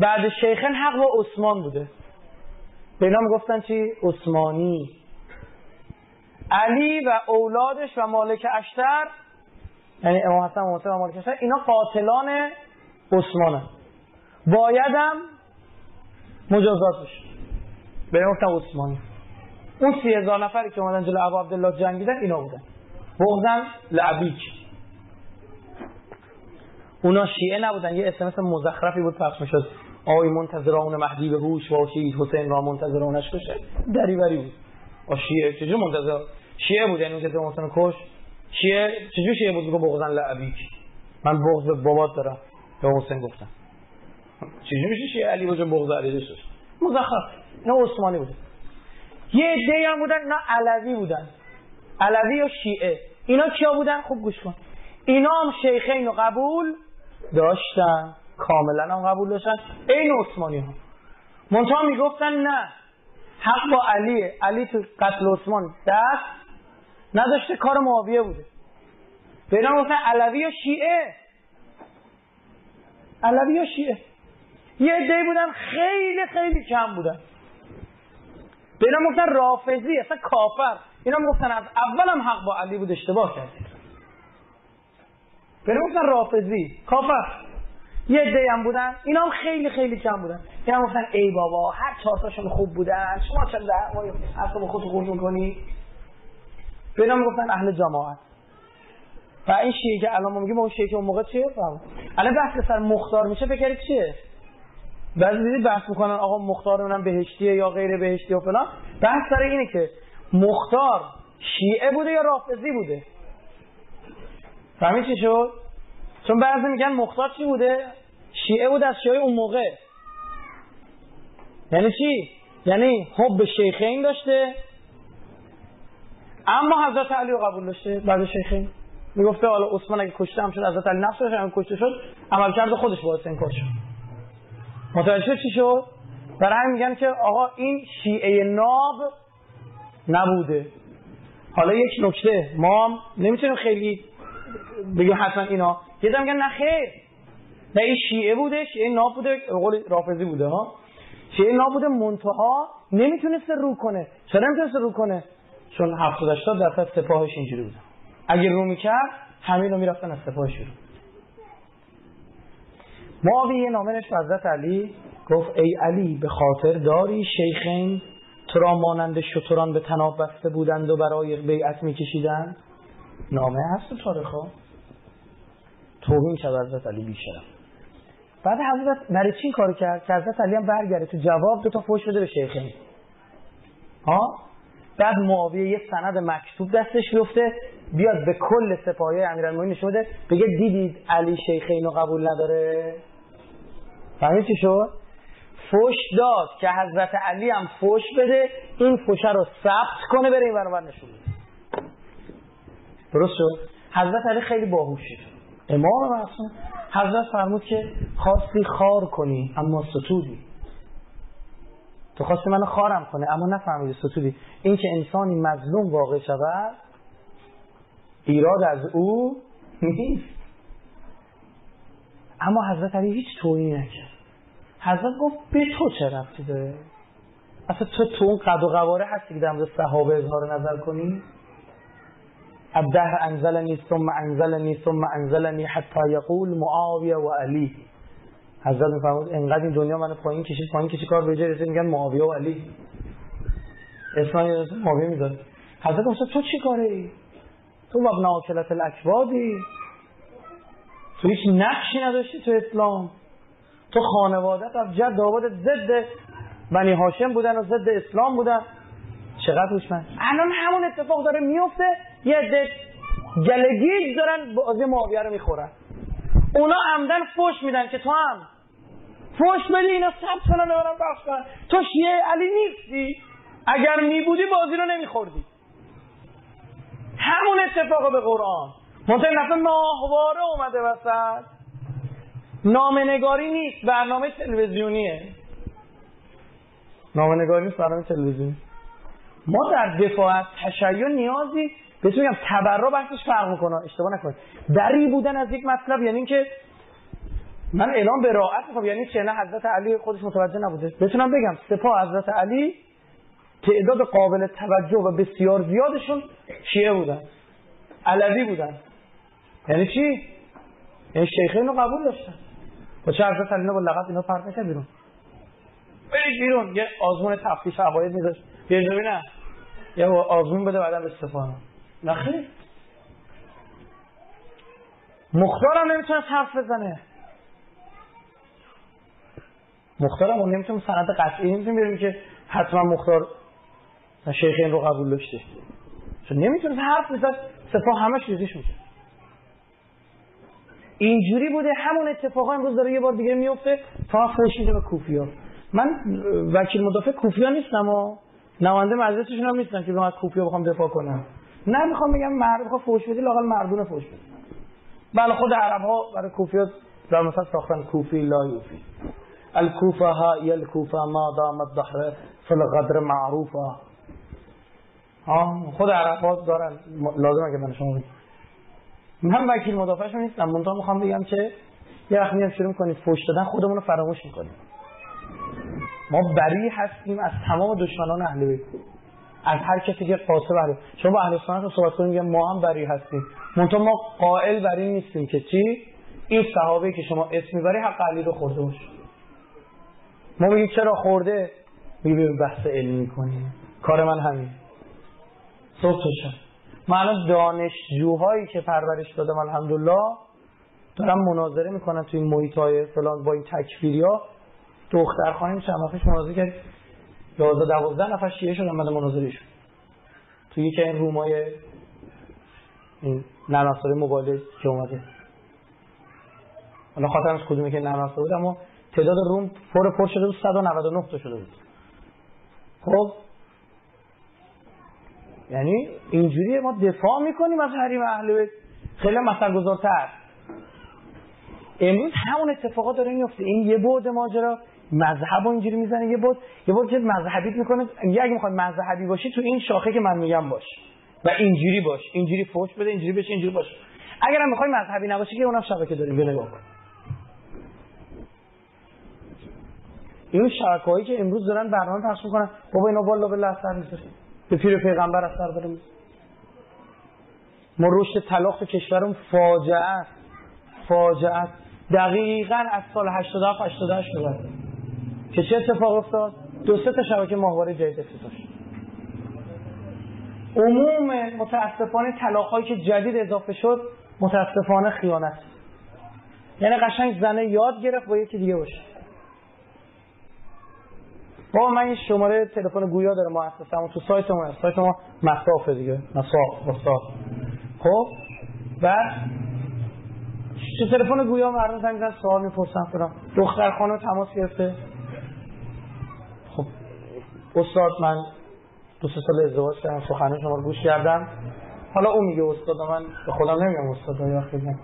بعد شیخین حق با عثمان بوده، به اینا میگفتن چی؟ عثمانی. علی و اولادش و مالک اشتر، یعنی امام حسن و حسین و مالک اشتر، اینا قاتلان عثمانه، بایدم مجازات بشه، به اینا گفتن عثمانی. اون 30,000 نفری که اومدن جلو ابا عبدالله جنگیدن اینا بودن، بغضن لعبیک. اونا شیعه نبودن، یه اسمس مزخرفی بود پخش میشد، آی منتظران مهدی به هوش باشید، حسین را منتظرانش کشه، دریوری بود. شیعه چجور منتظر؟ شیعه بود، یعنی اون که حسین کش شیعه. چجور شیعه بود میگه بغضن لعبیک؟ من بغض به بابات دارم، به حسین گفتم. چجور میشه شیعه علی وجه بغض علی داشت؟ مزخرف. نه عثمانی بود. یه عده‌ای هم بودن نه علوی بودن، علوی و شیعه. اینا کیا بودن؟ خوب گوش کن. اینا هم شیخین رو قبول داشتن، کاملا هم قبول داشتن، این عثمانی ها. منتها میگفتن نه، حق با علیه، علی تو قتل عثمان دست نداشته، کار معاویه بوده. به اینا گفتن علوی و شیعه. علوی و شیعه. یه عده‌ای بودن خیلی خیلی کم بودن، به اینا گفتن رافضی، اصلا کافر. اینا گفتن از اول هم حق با علی بود، اشتباه کرد. به اینا گفتن رافضی، کافر. یه عده‌ای هم بودن، اینا هم خیلی خیلی کم بودن، اینا گفتن ای بابا هر 4 تاشون خوب بودن، شما چرا اصلا خودت قورت می‌کنی؟ به اینا گفتن اهل جماعت. و این شیعه که الان ما میگیم اون شیعه که اون موقع چیه؟ الان بحث سر مختار میشه، فکر چیه؟ بعضی دیدید بحث میکنن آقا مختار اونم بهشتیه یا غیر بهشتی و فلان. بحث سر اینه که مختار شیعه بوده یا رافضی بوده. فهمید چی شد؟ چون بعضی میگن مختار چی بوده؟ شیعه بوده، از شیعه اون موقع. یعنی چی؟ یعنی حب شیخین داشته، اما حضرت علی رو قبول داشته. بعد شیخین میگفته حالا عثمان اگه کشته هم شد، حضرت علی نفسش هم کشته شد، عملکرد خودش باعث این کار شد. متوجه چی شد؟ برای همین میگن که آقا این شیعه ناب نبوده. حالا یک نکته ما نمیتونیم خیلی بگیم حتما اینا، یه دم میگن نه خیر، نه این شیعه بوده، شیعه ناب بوده، به قول رافضی بوده ها، شیعه ناب بوده، منتها نمیتونست رو کنه. چرا نمیتونست رو کنه؟ چون 70-80% سپاهش اینجوری بوده، اگه رو میکرد همین رو میرفتن از سپاهش رو. معاویه نامه نوشت به حضرت علی، گفت ای علی به خاطر داری شیخین تو را مانند شتران به طناب بسته بودند و برای بیعت میکشیدند؟ نامه هست تو تاریخ ها. توهین کرد حضرت علی بیشرف. بعد حضرت برای چی کار کرد؟ که حضرت علی هم برگرده تو جواب 2 تا فحش بده به شیخین ها. بعد معاویه یه سند مکتوب دستش بیفته، بیاد به کل سپاهیان امیرالمومنین نشون بده، بگه دیدید علی شیخین رو قبول نداره. فهمید چی شد؟ فحش داد که حضرت علی هم فحش بده، این فحش رو ثبت کنه بره این برابر نشون بده. درست شد؟ حضرت علی خیلی باهوشه، امام معصوم. حضرت فرمود که خواستی خار کنی اما ستودی. تو خواستی منو خارم کنه اما نفهمیدی ستودی. این که انسانی مظلوم واقع شود ایراد از او نیست. اما حضرت علی هیچ توهینی نکرد. حضرت گفت به تو چه ربطی داره؟ اصلا تو اون قد و قواره هستی که در مورد صحابه اظهار نظر کنی؟ الدهر انزلنی ثم انزلنی ثم انزلنی حتی یقول معاویه و علی. حضرت میفرمود انقدر این دنیا منو پایین کشید کار به جای رسید میگن معاویه و علی. اسمانی معاویه میذاره. حضرت گفت تو چی کاری؟ تو مبنا اکلت الاکبادی، تو هیچ نقشی نداشتی تو اسلام. تو خانوادت از جد آبادت ضد بنی هاشم بودن و ضد اسلام بودن. چقدر هوشمند. الان همون اتفاق داره میفته، یه عده گلگیج دارن بازی معاویه رو میخورن. اونا عمدن فحش میدن که تو هم فحش بدی اینا ثبت کنن و برن بخش کنن. تو شیعه علی نیستی، اگر میبودی بازی رو نمیخوردی. همون اتفاق به قرآن منطقه نفع ماهواره اومده وسط. نامه‌نگاری نیست، برنامه تلویزیونیه. نامه‌نگاری نیست، برنامه تلویزیونی. ما در دفاع از تشیع نیازی بهش میگم تبرع بحثش فرق میکنه، اشتباه نکنید. دری بودن از یک مطلب یعنی اینکه من اعلام براءت میکنم. یعنی چه؟ نه حضرت علی خودش متوجه نبوده. بتونم بگم سپاه حضرت علی تعداد قابل توجه و بسیار زیادشون شیعه بودن، علوی بودن. یعنی چی؟ یعنی شیخین رو قبول داشتن. با چه حضرت علی با لقب اینا فرق نکرد بیرون. برید بیرون. یه آزمون تفتیش عقاید میذاشت. یه جوری نه. یه آزمون بده بعداً استفاده. نخیر. مختار هم نمیتونه حرف بزنه. مختار هم نمیتونه سند قطعی نمیتونه بیاریم که حتما مختار شیخین رو قبول داشته. چون نمیتونه حرف بزنه. سپاه همش ریزش میشه. اینجوری بوده. همون اتفاقا امروز داره یه بار دیگه میفته. فقط فوش میده به کوفی‌ها. من وکیل مدافع کوفی‌ها نیستم و نماینده مجلسشون هم نیستم که من از کوفی‌ها بخوام دفاع کنم. نه میخوام بگم مرد بخواد فوش بده لااقل مردونه فوش بده. بله خود عرب‌ها برای کوفی‌ها در مثلا ساختن کوفی لا یوفی. الکوفه ها الکوفه ما دامت الدهر فی الغدر معروفه. خود عرب‌ها دارن. لازمه که من شما بگم. من وکیل مدافعشون نیستم. منتها میخوام بگم که یه وقت میام شروع می‌کنید فوش دادن خودمون رو فراموش می‌کنیم. ما بری هستیم از تمام دشمنان اهل بیت. از هر کسی که قاطع بره. شما با اهل سنت صحبت کنید میگن ما هم بری هستیم. منتها ما قائل بر این نیستیم که چی؟ این صحابه که شما اسم میبری حق علی رو خورده باشه. ما میگیم چرا خورده؟ میگیم بحث علمی کنیم. کار من همین. صبح شد. من الان دانشجوهایی که پرورش دادم الحمدلله دارم مناظره میکنن تو این محیطای فلان با این تکفیریا. دخترخانه چند وقتش مناظره کرد 11-12 نفر شیعه شدن بعد مناظرهشون تو یکی این رومای این نرم‌افزار موبایل که اومده. حالا خاطرم از کدومی که نرم‌افزار بود اما تعداد روم پر شده بود 199 تا شده بود. خب یعنی اینجوری ما دفاع میکنیم از حریم اهل بیت. خیلی مثل‌گذارتر. امروز همون اتفاقات داره میفته. این یه بعد ماجرا. مذهب اینجوری میزنه یه بعد که مذهبیت میکنه. اگه میخواد مذهبی باشی تو این شاخه که من میگم باش و اینجوری باش، اینجوری فوش بده، اینجوری بشه، اینجوری باش. اگرم میخوای مذهبی نباشی که اونم شبکه داریم بیا نگاه کن. این شبکه‌هایی که امروز دارن برنامه پخش میکنن بابا اینا والله بالله اثر میذاره. به پیر پیغمبر اثر داره. ما رشد طلاق تو کشورمون فاجعه است. دقیقاً از سال 87-88 شده که چه اتفاق افتاد؟ 2-3 تا شبکه ماهواره جدید افتتاح شد. عموم متاسفانه طلاق‌هایی که جدید اضافه شد متاسفانه خیانت. یعنی قشنگ زنه یاد گرفت با یکی دیگه باشه. با من این شماره تلفن گویا داره مؤسسه‌مون تو سایت ما مصافه دیگه مصاف. خب بعد چه تلفن گویا مردم زنگ میزنن سوال میپرسن فلان. دختر خانم تماس گرفته. خب استاد من 2-3 سال ازدواج کردم سخنرانی شما رو گوش کردم. حالا اون میگه استاد من به خودم نمیگم استاد یا خیلی.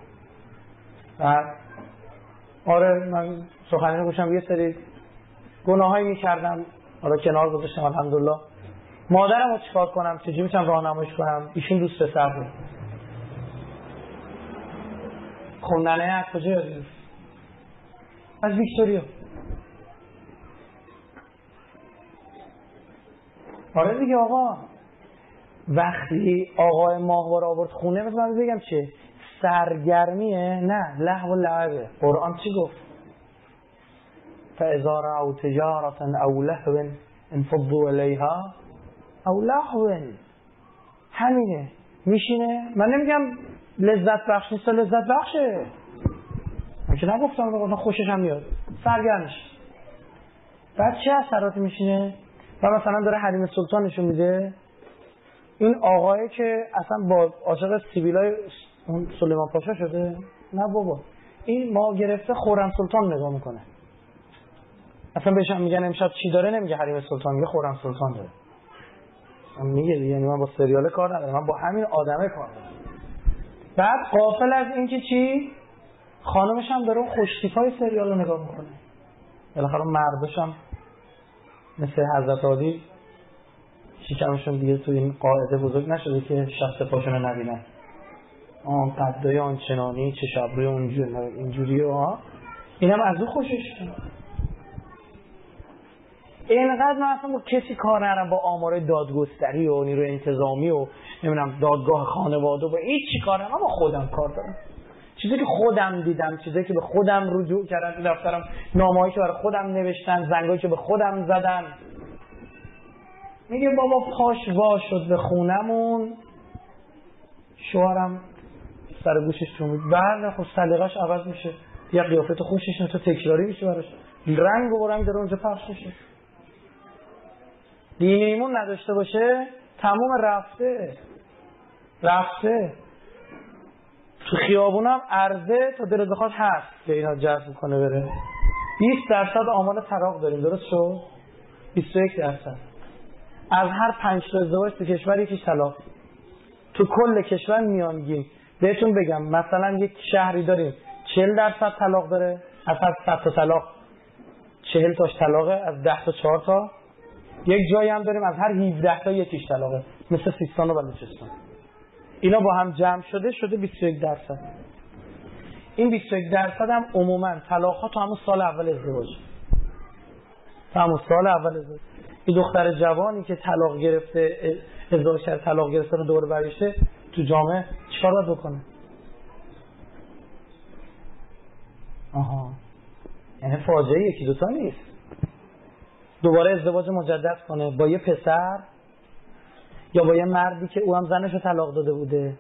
آره من سخنرانی گوشم یه سری گناهایی میکردم حالا کنار گذاشتم الحمدلله. مادرمو چیکار کنم؟ چجوری میتونم راهنماییش کنم؟ ایشون دوست پسر بود. خوندنه از کجا یاد گرفت؟ از ویکتوریا. آره دیگه آقا وقتی آقای ماهواره آورد خونه مثل من بگم چه سرگرمیه نه لهو و لعبه. قرآن چی گفت؟ فاذا رأوا تجارة او لهوا انفضوا الیها او لهوا. همینه میشینه. من نمیگم لذت بخش نیست، لذت بخشه. من که نگفتم بگم خوشش هم میاد سرگرمش. بعد چه اثراتی میشینه؟ و مثلا داره حریم سلطان نشون میده. این آقایی که اصلا با عاشق سیبیلای اون سلیمان پاشا شده. نه بابا این ما گرفته خرم سلطان نگاه میکنه. اصلا بهش هم میگن امشب چی داره نمیگه حریم سلطان، میگه خرم سلطان داره. میگه یعنی من با سریال کار ندارم، من با همین آدمه کار دارم. بعد غافل از اینکه چی خانمش هم داره خوشتیپای سریال رو نگاه میکنه. بالاخره مردش هم مثل حضرت علی شکمشون دیگه تو این قاعده بزرگ نشده که شخص پاشون رو نبینن. قدای آنچنانی چه شبروی اینجوریه ها. اینم از اون خوشش میاد. اینقدر من اصلا با کسی کار ندارم، با آمار دادگستری و نیروی انتظامی و نمیدونم دادگاه خانواده و هیچ چی کار ندارم، با خودم کار دارم. چیزی که خودم دیدم، چیزی که به خودم رجوع کردن تو دفترم، نامه‌ای که برای خودم نوشتن، زنگایی که به خودم زدن. میگه بابا پاش وا شد به خونمون، شوهرم سر گوشش چون بله خب سلیقه‌اش عوض میشه، یه قیافت خوشش میاد، تکراری میشه براش، رنگ و رنگ داره اونجا پخش میشه. دین ایمون نداشته باشه تموم رفته. تو خیابونم عرضه تا دلت بخواد هست که اینا جذب کنه بره. 20% آمار طلاق داریم، درست شد؟ 21%. از هر 5 تا ازدواج تو کشور یکیش طلاق. تو کل کشور میانگین بهتون بگم مثلا یک شهری داریم 40% طلاق داره، از هر 100 تا طلاق 40 تاش طلاقه، از 10 تا 4 تا. یک جایی هم داریم از هر 17 تا یکیش طلاقه، مثل سیستان و بلوچستان. اینا با هم جمع شده 21%. این 21% هم عموما طلاق‌ها تو همون سال اول ازدواج. این دختر جوانی که طلاق گرفته، ازدواج کرده، طلاق گرفته رو دوباره برگشته تو جامعه چیکار باید بکنه؟ یعنی فاجعه یکی دوتا نیست. دوباره ازدواج مجدد کنه با یه پسر یا با یه مردی که او هم زنش رو طلاق داده بوده،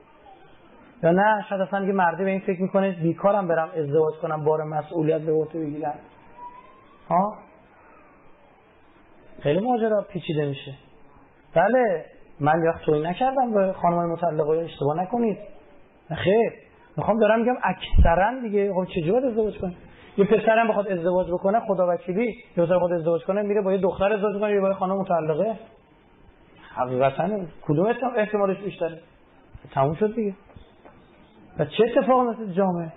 یا نه شاید اصلا یه مردی به این فکر میکنه بیکارم برم ازدواج کنم بار مسئولیت به عهده بگیرم. خیلی ماجرا پیچیده میشه. بله من وقت تویی نکردم به خانم‌های مطلقه، اشتباه نکنید، خیر میخوام دارم میگم اکثرا دیگه. خب چجوری باید ازدواج کنه؟ یه پسرم بخواد ازدواج بکنه خدا وکیلی، یه پسر بخواد ازدواج کنه میره با یه دختر ازدواج کنه یا با یه خانم مطلقه؟ حقیقتا کدوم احتمالش بیشتره؟ تموم شد دیگه. و چه اتفاقی مثل جامعه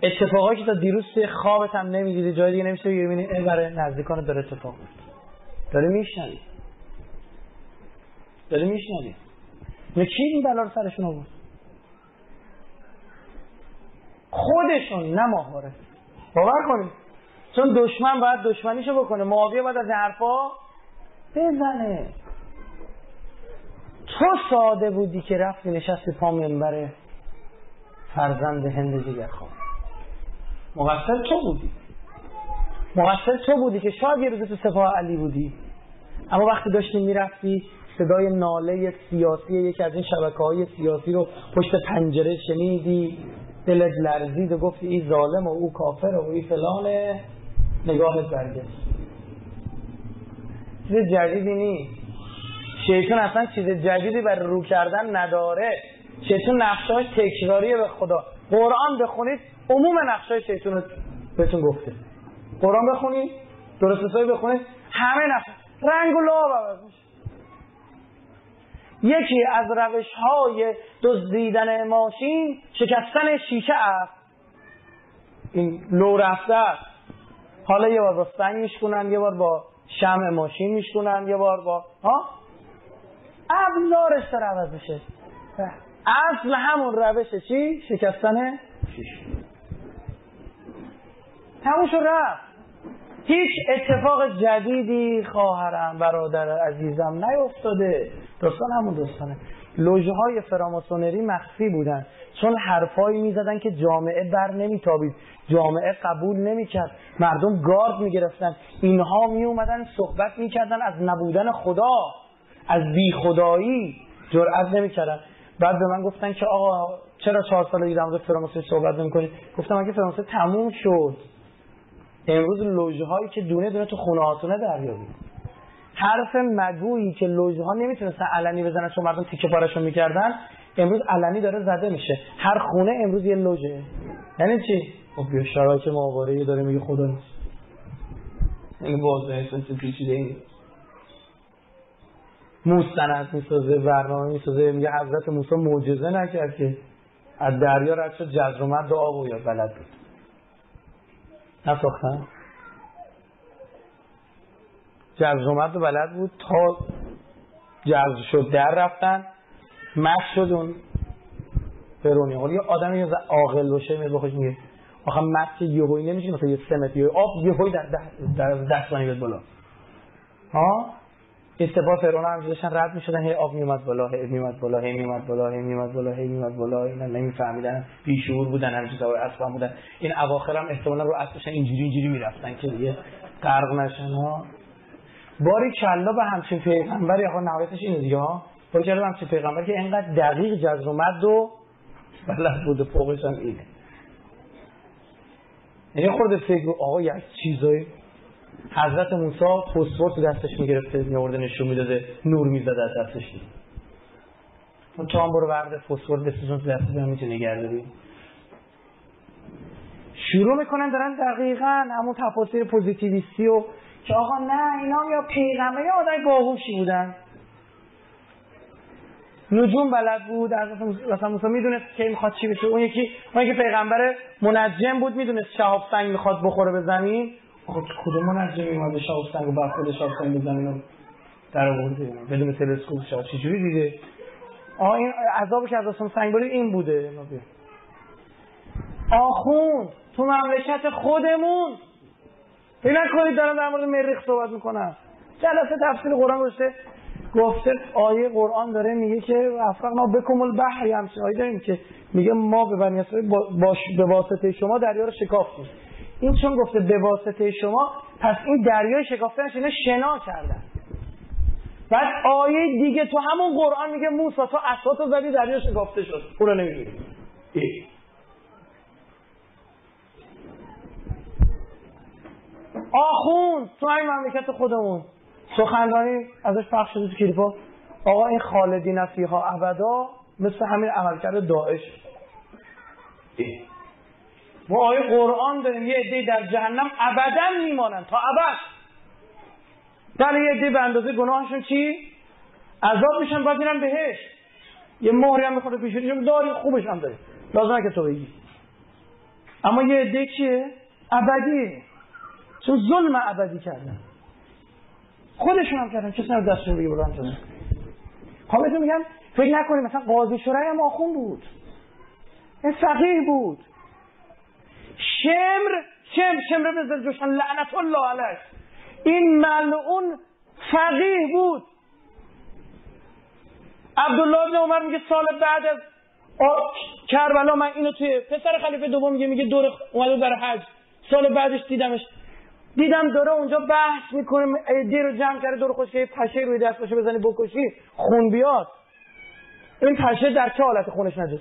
اتفاقایی که تا دیروز توی خوابت هم نمیدیدی جای دیگه نمیشه ببینی، این برای نزدیکان داره اتفاق میفته. داره میشنوی نه کی این بلا رو سرشون آورد؟ خودشون، نه ماهواره. باور کنید چون دشمن باید دشمنیشو بکنه، معاویه باید از حرفا بزنه. تو ساده بودی که رفتی نشستی پا منبر فرزند هند جگرخواه. مقصر تو بودی که شاید یه روز تو سپاه علی بودی، اما وقتی داشتی میرفتی صدای ناله سیاسی یکی از این شبکه‌های سیاسی رو پشت پنجره شنیدی، دلت لرزید و گفتی این ظالم و او کافر و این فلانه، نگاهت برگشت. چیز جدیدی نیست. شیطان اصلا چیز جدیدی برای رو کردن نداره. شیطان نقشه‌اش تکراریه به خدا. قرآن بخونید عموم نقشه‌های شیطان رو بهتون گفته. قرآن بخونید، درست حسابی بخونید، همه نقش رنگ و لعاب عوض میشه. یکی از روش‌های دزدیدن ماشین شکستن شیشه است. این لو رفته است. حالا یه بار با سنگ میشکنن، یه بار با شمع ماشین میشکنن، یه بار با ابزارش داره عوض میشه. اصل همون روشه چی؟ شکستن شیشه. تموم شد رفت. هیچ اتفاق جدیدی خواهرم برادر عزیزم نیفتاده. داستان همون داستانه. لوژه‌های فراماسونری مخفی بودن چون حرفایی میزدن که جامعه بر نمیتابید، جامعه قبول نمیکرد، مردم گارد میگرفتن. اینها میومدن صحبت میکردن از نبودن خدا، از بی خدایی، جرئت نمیکردن. بعد به من گفتن که آقا چرا 4 سال دیگه در مورد فراماسونری صحبت نمیکنید؟ گفتم اگه فراماسونری تموم شد امروز لوژه‌هایی که دونه دونه تو خونه‌هاتونه دریابید. حرف مگویی که لوژه‌ها نمیتونستن علنی بزنن چون مردم تیکه پاره‌شون میکردن، امروز علنی داره زده میشه. هر خونه امروز یه لوژه. یعنی چی؟ خب بیا شرایط ماهواره‌ای داره میگه خدا نیست. این واضحه اصلا پیچیده این. مستند میسازه، برنامه میسازه، میگه حضرت موسی معجزه نکرد که از دریا رد شد جزر و مد و آب و یاد بلد بود. نساختن؟ جزر و مد و بلد بود تا جزر شد در رفتن مد شد اون فرونی. حالا یه آدمی عاقل باشه میگه بخوش میگه آخه مت یهویی نمیشه مثلا یه 3 متر یهویی در 10 ثانیه بیاد بالا. ها اتفاق فرعون هم داشتن رد میشدن، هی آب میومد بالا، هی میومد بالا، هی میومد بالا، هی میومد بالا، هی میومد بالا. اینا نمیفهمیدن، بیشعور بودن، همین چیزا اصلا بودن. این اواخر هم احتمالاً رو اسبشن اینجوری میرفتن که دیگه غرق نشن. ها باری کلا به همچین پیغمبری، آخه نهایتش اینه دیگه ها، باری کلا به همچین پیغمبری که اینقدر دقیق جزر و مد و بلد بوده، فوقش هم اینه. یعنی خورده فکر آقا یک چیزایی حضرت موسی فسفر تو دستش میگرفته میورده نشون میداده، نور میزده از دستش. اون تو هم برو ورده فسفر بسیزون تو دستش هم میتونی نگرداری. شروع میکنن دارن دقیقاً همون تفاسیر پوزیتیویستی و که آقا نه اینا یا پیغمبر یا آدم باهوشی بودن، نجوم بلد بود، مثلا موسی میدونست که میخواد چی بشه. اون یکی پیغمبر منجم بود، میدونست شهاب سنگ میخواد بخوره به زمین. آقا کدوم منجم میومد شهاب سنگ و بعد خود شهاب سنگ به زمین در آورده بدون تلسکوپ؟ شهاب چجوری دیده؟ این عذابی که از آسمون سنگ بارید این بوده. آخوند تو مملکت خودمون اینا کنید دارن در مورد مریخ صحبت میکنن. جلسه تفسیر قرآن گفته آیه قرآن داره میگه که افرقنا بکم البحر، همچین آیه داریم که میگه ما به بنی اسرائیل به واسطه شما دریا رو شکافتیم. این چون گفته به واسطه شما، پس این دریای شکافتنش اینا شنا کردن. بعد آیه دیگه تو همون قرآن میگه موسی تو عصاتو زدی دریا شکافته شد. او رو نمیگیری. آخوند تو این مملکت خودمون سخنرانی ازش پخش شده تو کلیپا. آقا این خالدین فیها ابدا مثل همین عملکرد داعش. ما آیه قرآن داریم یه عده در جهنم ابدا میمانن تا ابد. در یه عده به اندازه گناهشون چی؟ عذاب میشن بعد میرن بهشت. یه مهری هم میخوره پیشونیشون داری، خوبش هم داری، لازمه که تو بگی. اما یه عده چیه؟ ابدیه، چون ظلم ابدی کردن. خودشون هم کردن، کسی هم دستشون بگی بران شدن. بهتون میگم فکر نکنید مثلا قاضی شورای هم آخوند بود، این فقیه بود. شمر به زلجوشن لعنت الله علیه، این ملعون فقیه بود. عبدالله ابن عمر میگه سال بعد از کربلا من اینو توی پسر خلیفه دوم میگه دور اومده برای حج، سال بعدش دیدم داره اونجا بحث میکنه، ایده رو جمع کرده دور خوش که پشه روی دستش بزنی بکشی خون بیاد. این پشه در چه حالت خونش نجس؟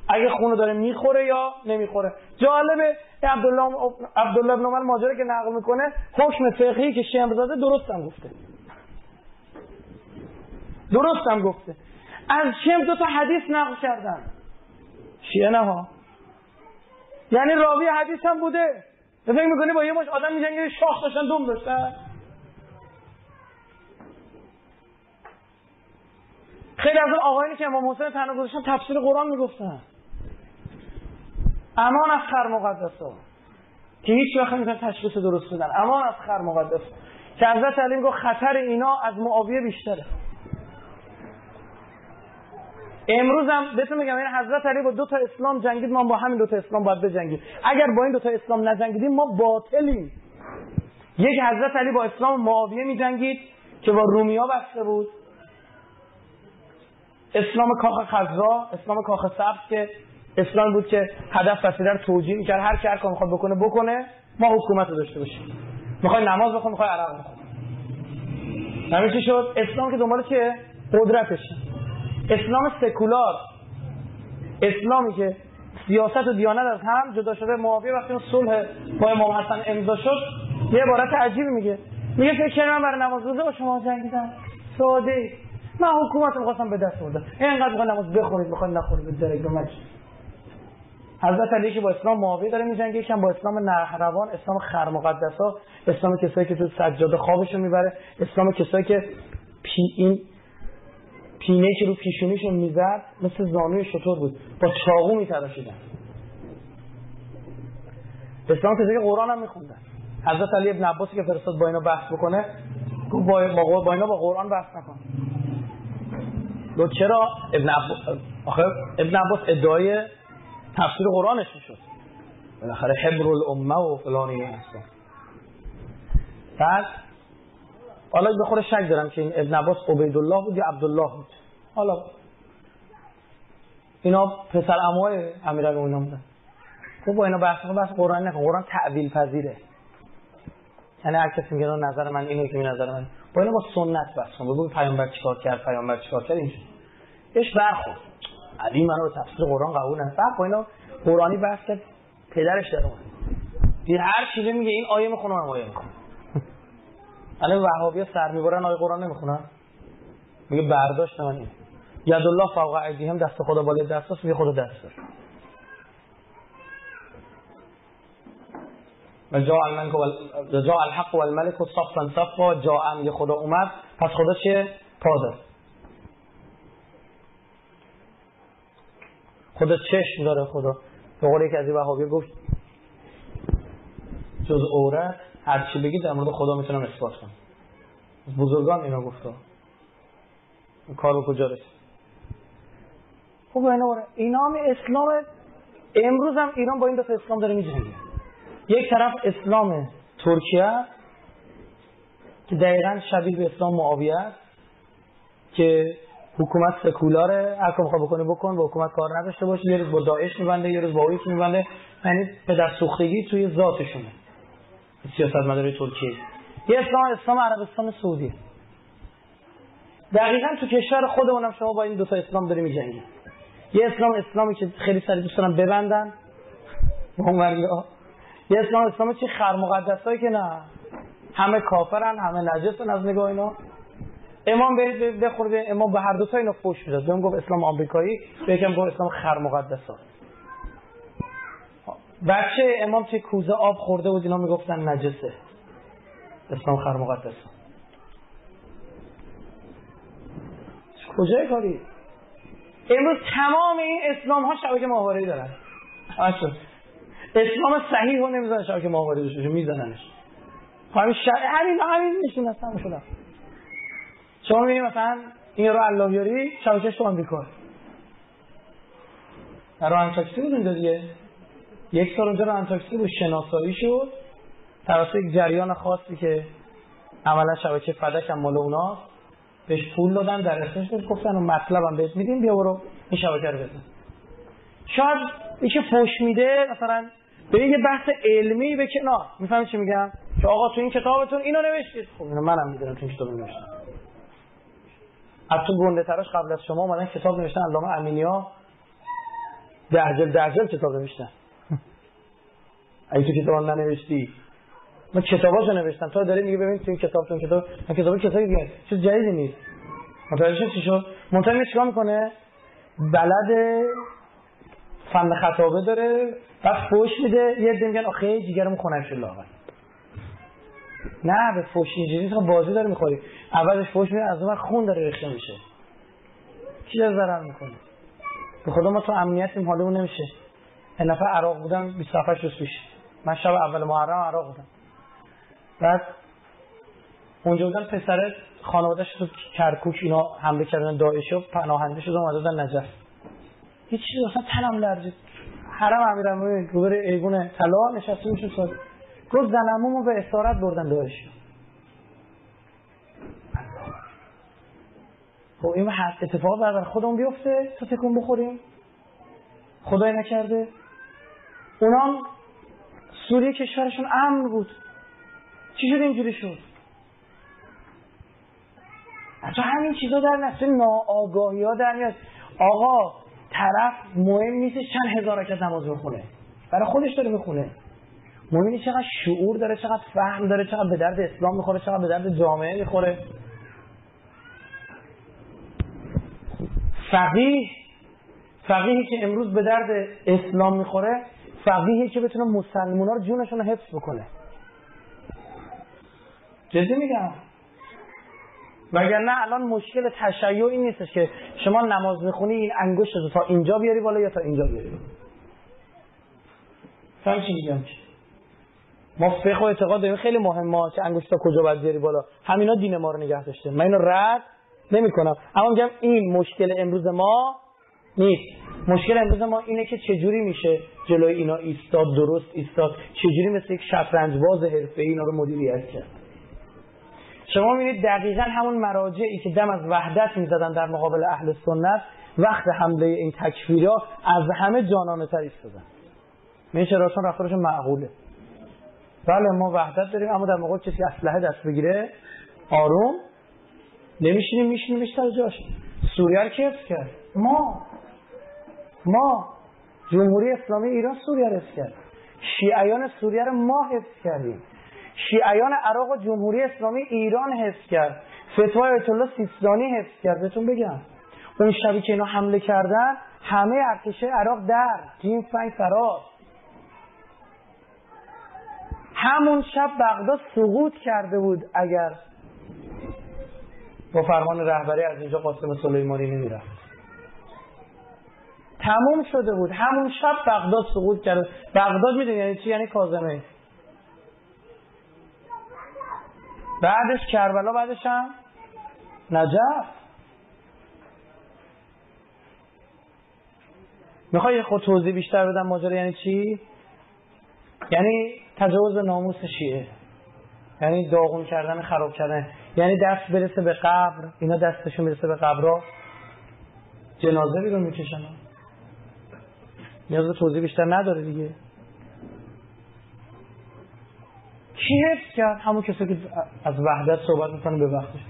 اگه خونو داره میخوره یا نمیخوره. جالبه عبدالله ابن عمر ماجرا که نقل میکنه حکم فقهی که شمر داده درستم گفته. از شمر 2 حدیث نقل کردن، شیعه نه ها، یعنی راوی حدیث هم بوده. فکر میکنی با یه مش آدم میجنگه شاخ داشتن دوم داشتن؟ خیلی از اون آقایانی که امام حسین تنها گذاشتن تفسیر قرآن میگفتن. امان از خر مقدسا که هیچ وقت نمیتونن تشخیص درست بدن. امان از خر مقدس که حضرت علی میگه خطر اینا از معاویه بیشتره. امروز هم بهتون میگم این حضرت علی با 2 اسلام جنگید، ما با همین 2 اسلام باید بجنگیم. اگر با این 2 اسلام نجنگیدیم ما باطلیم. یک حضرت علی با اسلام معاویه میجنگید که با رومیا بسته بود، اسلام کاخ خضرا، اسلام کاخ سبز که اسلام بود که هدف وسیله رو توجیه می‌کرد، هر کی هر کاری می‌خواد بکنه، ما حکومت رو داشته باشیم. می‌خوای نماز بخون، می‌خوای عرق بخون. همین چی شد؟ اسلام که دنبال چیه؟ قدرتشه. اسلام سکولار، اسلامی که سیاست و دیانت از هم جدا شده. معاویه وقتی اون صلح با امام حسن امضا شد یه عبارت عجیبی میگه فکر کنم من برای نماز روزه با شما جنگیدم، ساده من حکومت رو خواستم به دست آوردم، اینقدر میخواد نماز بخونید میخواد نخورید به درک بمج. حضرت علی که با اسلام معاویه داره میجنگه، یکم با اسلام نهروان، اسلام خر مقدسا، اسلام کسایی که تو سجاده خوابشو میبره، اسلام کسایی که این پینه که رو پیشونیشو میزد مثل زانوی شتر بود، با چاقو میتراشیدن. اسلام کسایی که قرآن هم میخوندن. حضرت علی ابن عباسی که فرستاد با اینا بحث بکنه گفت با اینا با قرآن بحث نکن. گفت چرا؟ ابن عباس ادعای تفسیر قرآنش میشد. بالاخره حبر الامه و فلانی هست. بعد حالا به خود شک دارم که این ابن عباس عبیدالله بود یا عبدالله بود. حالا اینا پسر عموهای امیرالمومنین بودن. خب با اینا بحث قرآن نکن، قرآن تعویل پذیره. یعنی هر کسی میگه نظر من اینه که نظر من، با اینا با سنت بحث کن. بگو پیامبر چیکار کرد، پیامبر چیکار کرد، اینجوری بهش برخورد. علی منو به تفسیر قرآن قبول نداره. بعد با اینا قرآنی بحث کرد، پدرش در اومد. دی هر چیزی میگه این آیه میخونه من آیه میخونم. الان وهابی‌ها سر میبرن آیه قرآن نمیخونن. میگه برداشت من این. یدالله فوق ایدیهم، دست خدا بالای دستاست، میگه خدا دست داره. و جاء الحق والملك صفا صفا، جاء میگه خدا اومد، پس خدا چیه؟ پا داره. خدا چشم داره. خدا به قول یک از این وهابی گفت جز عورت هر چی بگید در مورد خدا میتونم اثبات کنم. بزرگان اینا گفتا. این کار رو کجا رسید؟ خب اینا هم اسلام. امروز هم ایران با این دفعه اسلام داره میجنگه. یک طرف اسلام ترکیه که دقیقاً شبیه به اسلام معاویه است که حکومت سکولاره، هر کاری می‌خواد بکنه بکن، با حکومت کار نداشته باشه، یه روز با داعش می‌بنده، یه روز با ایس می‌بنده، یعنی پدر سوختگی توی ذاتشونه. سیاستمدارای ترکیه. یه اسلام عربستان سعودی. دقیقاً تو کشور خودمون هم شما با این دو تا اسلام داری می‌جنگی. یه اسلامی که خیلی سری دوست دارن ببندن اونوریا. یه اسلامی چی خر مقدسایی که نه همه کافرن، همه نجسن از نگاه اینا. امام برید بخورید، امام به هر دو تا اینا فوش میداد. بهم گفت اسلام آمریکایی، به یکم گفت اسلام خر مقدسا. بچه امام توی کوزه آب خورده بود، اینا میگفتن نجسه. اسلام خر مقدسا. کجای کاری؟ امروز تمام این اسلام ها شبکه ماهواره‌ای دارن. اسلام صحیح رو نمیزنن شبکه ماهواره‌ای داشته، میزننش. همین نشون هستم شدم. شما میبینید مثلا این رو اللهیاری شبکهش تو آمریکا. در آنتاکسی بود اونجا دیگه. یک سال اونجا رو آنتاکسی بود، شناسایی شد توسط یک جریان خاصی که عملا شبکه فدک هم مال اوناست. بهش پول دادن، در اسمش بود، گفتن مطلبم بهت میدیم، بیا برو این شبکه رو بزن. شاید یکی فوش میده مثلا به یه بحث علمی به کنار، میفهمی چی میگم؟ که آقا تو این کتابتون اینو نوشتید. خب اینو منم میدونم تو این کتاب نوشتم. حتی گنده تراش قبل از شما اومدن کتاب نوشتن، علامه امینی‌ها 10 جلد کتاب نوشتن. اگه تو کتاب ننوشتی، من کتاباشو نوشتم، تو داری میگه ببین تو این کتاب کتابی دیگه چیز جدیدی نیست. متوجه چی شد؟ منتظر چیکار میکنه؟ بلد فن خطابه داره، بعد فوش میده، یه عده میگن آخه جیگرمون خنک شد لاغر. نه به فوش اینجوری تو بازی داره میخوری. اولش فوش میده، از اون خون داره ریخته میشه. کی داره ضرر میکنه؟ به خدا ما تو امنیتیم، حالمون نمیشه. این نفر عراق بودم 27 روز پیش. من شب اول محرم عراق بودم. بعد اونجا بودن، پسر خانواده‌اش تو کرکوک اینا حمله کردن، داعش و پناهنده شد اومدن نجف. هیچ چیزی اصلا تنم لرزید. حرم امیرالمومنین روبروی ایوون طلا نشسته میشد سال. گفت زنمومو به اسارت بردن داعش. خب این هست اتفاق بر خودمون بیفته تا تکون بخوریم؟ خدای نکرده. اونام سوریه کشورشون امن بود، چی شد اینجوری شد؟ حتی همین چیزا در نسل ناآگاهی ها در میاد. آقا طرف مهم نیست چند هزار رکعت نماز بخونه، برای خودش داره میخونه. مهم نیست چقدر شعور داره، چقدر فهم داره، چقدر به درد اسلام میخوره، چقدر به درد جامعه میخوره. فقیهی که امروز به درد اسلام میخوره، فقیهی که بتونه مسلمونا رو جونشون رو حفظ بکنه. جدی میگم. وگرنه الان مشکل تشیع این نیستش که شما نماز میخونی این انگشت رو تا اینجا بیاری بالا یا تا اینجا بیاری بالا. فهم چی میگم؟ ما فقه و اعتقاد داریم خیلی مهمه که انگشت تا کجا باید بیاری بالا. همینا دین ما رو نگه داشته. من اینو رد نمی‌کنم، اما میگم این مشکل امروز ما نیست. مشکل امروز ما اینه که چجوری میشه جلوی اینا ایستاد، درست ایستاد، چجوری مثل یک شطرنج باز حرفه‌ای اینا رو مدیریت کرد. شما می‌بینید دقیقاً همون مراجعی که دم از وحدت می‌زدن در مقابل اهل سنت، وقت حمله این تکفیرها از همه جانانه‌تر ایستادن. این چراشون رفتارشون معقوله. بله ما وحدت داریم، اما در موقع کسی اسلحه دست بگیره آروم میشینیم بیشتر جاش. سوریه رو کی حفظ کرد؟ ما جمهوری اسلامی ایران سوریه رو حفظ کرد. شیعیان سوریه رو ما حفظ کردیم. شیعیان عراق و جمهوری اسلامی ایران حفظ کرد. فتوای آیت الله سیستانی حفظ کرد. بهتون بگم اون شبی که اینا حمله کردن همه ارتش عراق در جیم فنگ فرار. همون شب بغداد سقوط کرده بود اگر با فرمان رهبری از اینجا قاسم سلیمانی نمیرفت. تموم شده بود. همون شب بغداد سقوط کرد. بغداد میدونی یعنی چی؟ یعنی کاظمی. بعدش کربلا، بعدش هم نجف. میخوای خود توضیح بیشتر بدم ماجرا یعنی چی؟ یعنی تجاوز ناموس شیعه، یعنی داغون کردن، خراب کردن، یعنی دست برسه به قبر، اینا دستشون برسه به قبرها جنازه بیرون میکشن. نیاز به توضیح بیشتر نداره دیگه. کی حفظ کرد؟ همون کسی که از وحدت صحبت میکنه به وقتش.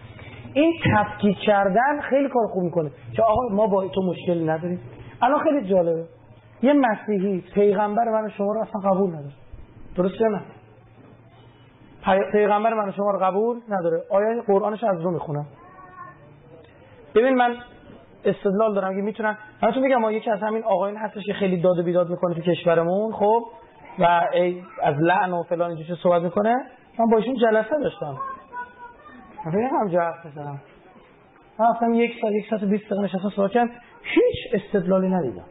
این تفکیک کردن خیلی کار خوب میکنه که آقا ما با تو مشکلی نداریم. الان خیلی جالبه یه مسیحی پیغمبر من و شما رو اصلا قبول نداره، درسته نه؟ پیغمبر من و شما رو قبول نداره. آیه قرآنش از رو میخونم. ببین من استدلال دارم که میتونن همتون بگم ما یکی از همین آقایون هستش که خیلی داد و بیداد میکنه تو کشورمون، خب و از لعن و فلان اینجوری صحبت میکنه. من با ایشون جلسه داشتم، من هم جواب میدم. من اصلا یک ساعت 20 دقیقه نشستم صحبت کردم، هیچ استدلالی ندیدم،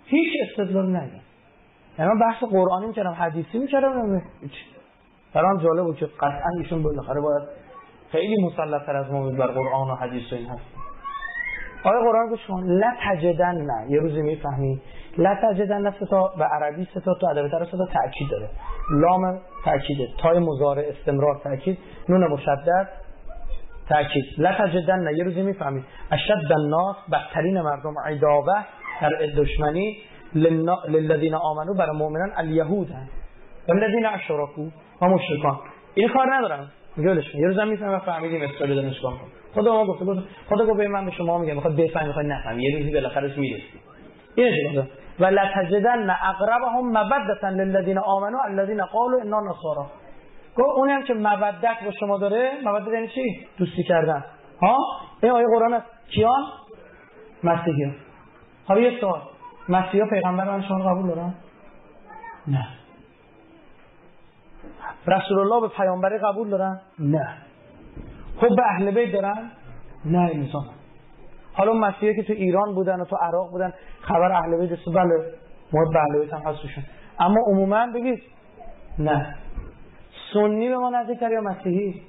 هیچ استدلالی ندیدم. یعنی من بحث قرآنی میکردم، حدیثی میکردم، برام جالب بود که قطعا ایشون بالاخره باید خیلی مسلط‌تر از ما بود بر قرآن و حدیث و این هست. آیه قرآن گوش کن، لا تجدن، نه یه روزی میفهمی لا تجدن ستا به عربی ستا تو ادبیات عربی ستا تاکید داره، لام تاکیده، تای مضارع استمرار تاکید، نون مشدد تاکید. لا تجدن، نه یه روزی میفهمی اشد الناس، بدترین مردم عداوه در دشمنی للذین آمنو، برای مؤمنان الیهود والذین اشرکوا و مشرکان. این کار ندارم گلش. یه روزم میفهمم فهمیدیم استاد دانشگاه خدا ما گفت خدا گفت من به شما میگم میخواد بفهمید میخواد نفهمید، یه روزی بالاخره میرسی. اینه چیه؟ ولا تجدن اقربهم مودة للذین آمنوا الذین قالوا انا نصارى. گفت اونی هم که مودت با شما داره، مودت یعنی چی؟ دوستی کردن. ها این آیه قرآن است. کیان؟ مسیحیان. حالا یه سوال، مسیحا پیغمبر من شما قبول دارن؟ نه. رسول الله به پیامبری قبول دارن؟ نه. خب به اهل بیت دارن؟ نه انسان. حالا مسیحا که تو ایران بودن و تو عراق بودن خبر اهل بیت است، بله ما به اهل بیت هم هستشون، اما عموما بگید نه. سنی به ما نزدیک‌تر یا مسیحی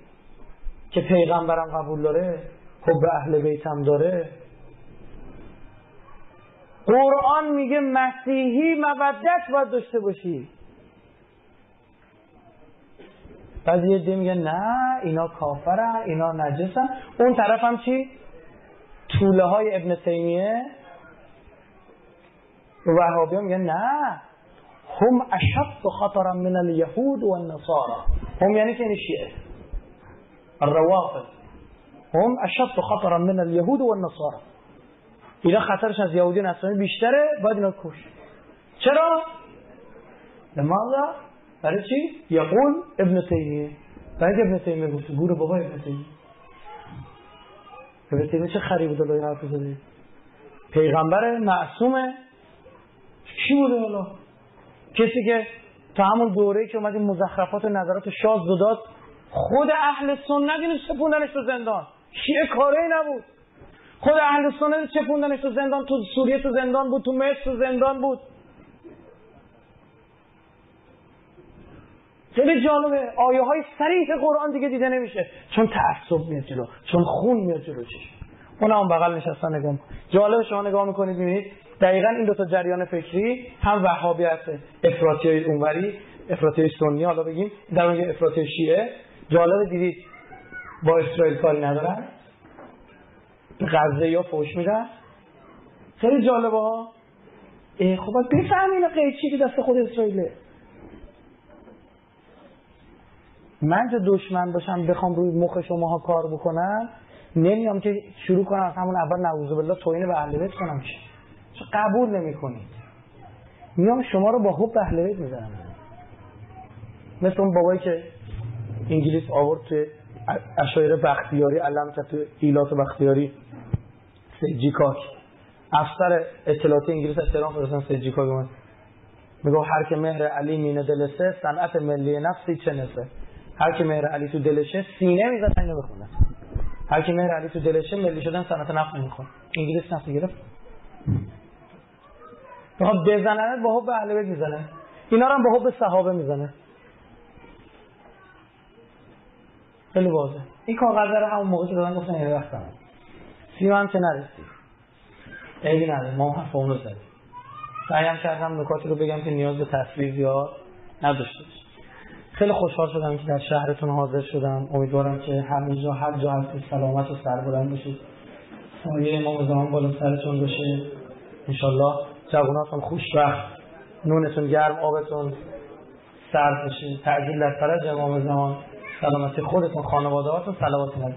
که پیغمبرم قبول داره، خب به اهل بیت هم داره. قرآن میگه مسیحی مودت باید داشته باشی. بعضی یه میگه نه اینا کافرن، اینا نجسن. اون طرف هم چی؟ توله های ابن تیمیه و وهابی هم میگه نه هم اشد خطرا من الیهود و النصارى. هم یعنی که شیعه الروافض، هم اشد خطرا من الیهود و النصارى. اینا خطرش از یهودی و نصرانی بیشتره، باید اینا کش. چرا؟ لماذا؟ برای چی؟ یقول ابن تیمیه. برای ابن تیمیه گفت گوره بابا ابن تیمیه. ابن تیمیه چه خری بود الله حافظ زده؟ پیغمبر معصومه. کی بوده الله؟ کسی که تا همون دوره‌ای که اومد این مزخرفات و نظرات شاذ داد، خود اهل سنت اینو چپوندنش تو زندان. شیعه کاری نبود. خود اهل سنت چپوندنش تو زندان، تو سوریه تو زندان بود، تو مصر تو زندان بود. خیلی جالبه، آیه های صریح قرآن دیگه دیده نمیشه، چون تعصب میاد جلو، چون خون میاد جلو چشم. اون هم بغل نشستن نگاه. جالبه شما نگاه میکنید میبینید دقیقاً این دو تا جریان فکری، هم وهابیت افراطی اونوری، افراطی سنی حالا بگیم، در اون افراطی شیعه، جالب دیدید با اسرائیل کاری ندارن، به غزه یا فوش میدن. خیلی جالبه ها. خب باید بفهمین قیچی که دست خود اسرائیله. من چه دشمن باشم بخوام روی مخ شماها کار بکنم، نمیام که شروع کنم از همون اول نعوذ بالله توهین به اهل بیت کنم. چه قبول نمی‌کنید. میام شما رو با حب اهل بیت میزنم. مثل اون بابایی که انگلیس آورد توی اشایر بختیاری، علم کرد توی ایلات بختیاری، سجیکاک افسر اطلاعاتی انگلیس از تهران فرستادن سجیکاک اومد میگه هر که مهر علی مینه دلسه صنعت ملی نفسی چه نسه. هر که مهر علی تو دلشه سینه میزنه اینو بخونه. هر کی مهر علی تو دلشه ملی شدن صنعت نفت نمیخواد. انگلیس نفت گرفت. میخواد بزنه با حب اهل بیت میزنه. اینا رو هم با حب صحابه میزنه. خیلی واضحه. این کاغذ رو همون موقع که دادن گفتن یه وقت تمام. 30 هم که نرسید. عیبی نداره. ما هم حرفمون رو زدیم. سعیم کردم نکاتی رو بگم که نیاز به تصویر یا نداشته باشه. خیلی خوشحال شدم که در شهرتون حاضر شدم. امیدوارم که هر جا هستید سلامت و سربلند باشید. سایه امام زمان بالا سرتون باشه. انشالله جواناتون خوشبخت، نونتون گرم، آبتون سرد بشه. تعجیل در فرج امام زمان. سلامتی خودتون، خانواده‌هاتون، صلوات علیه.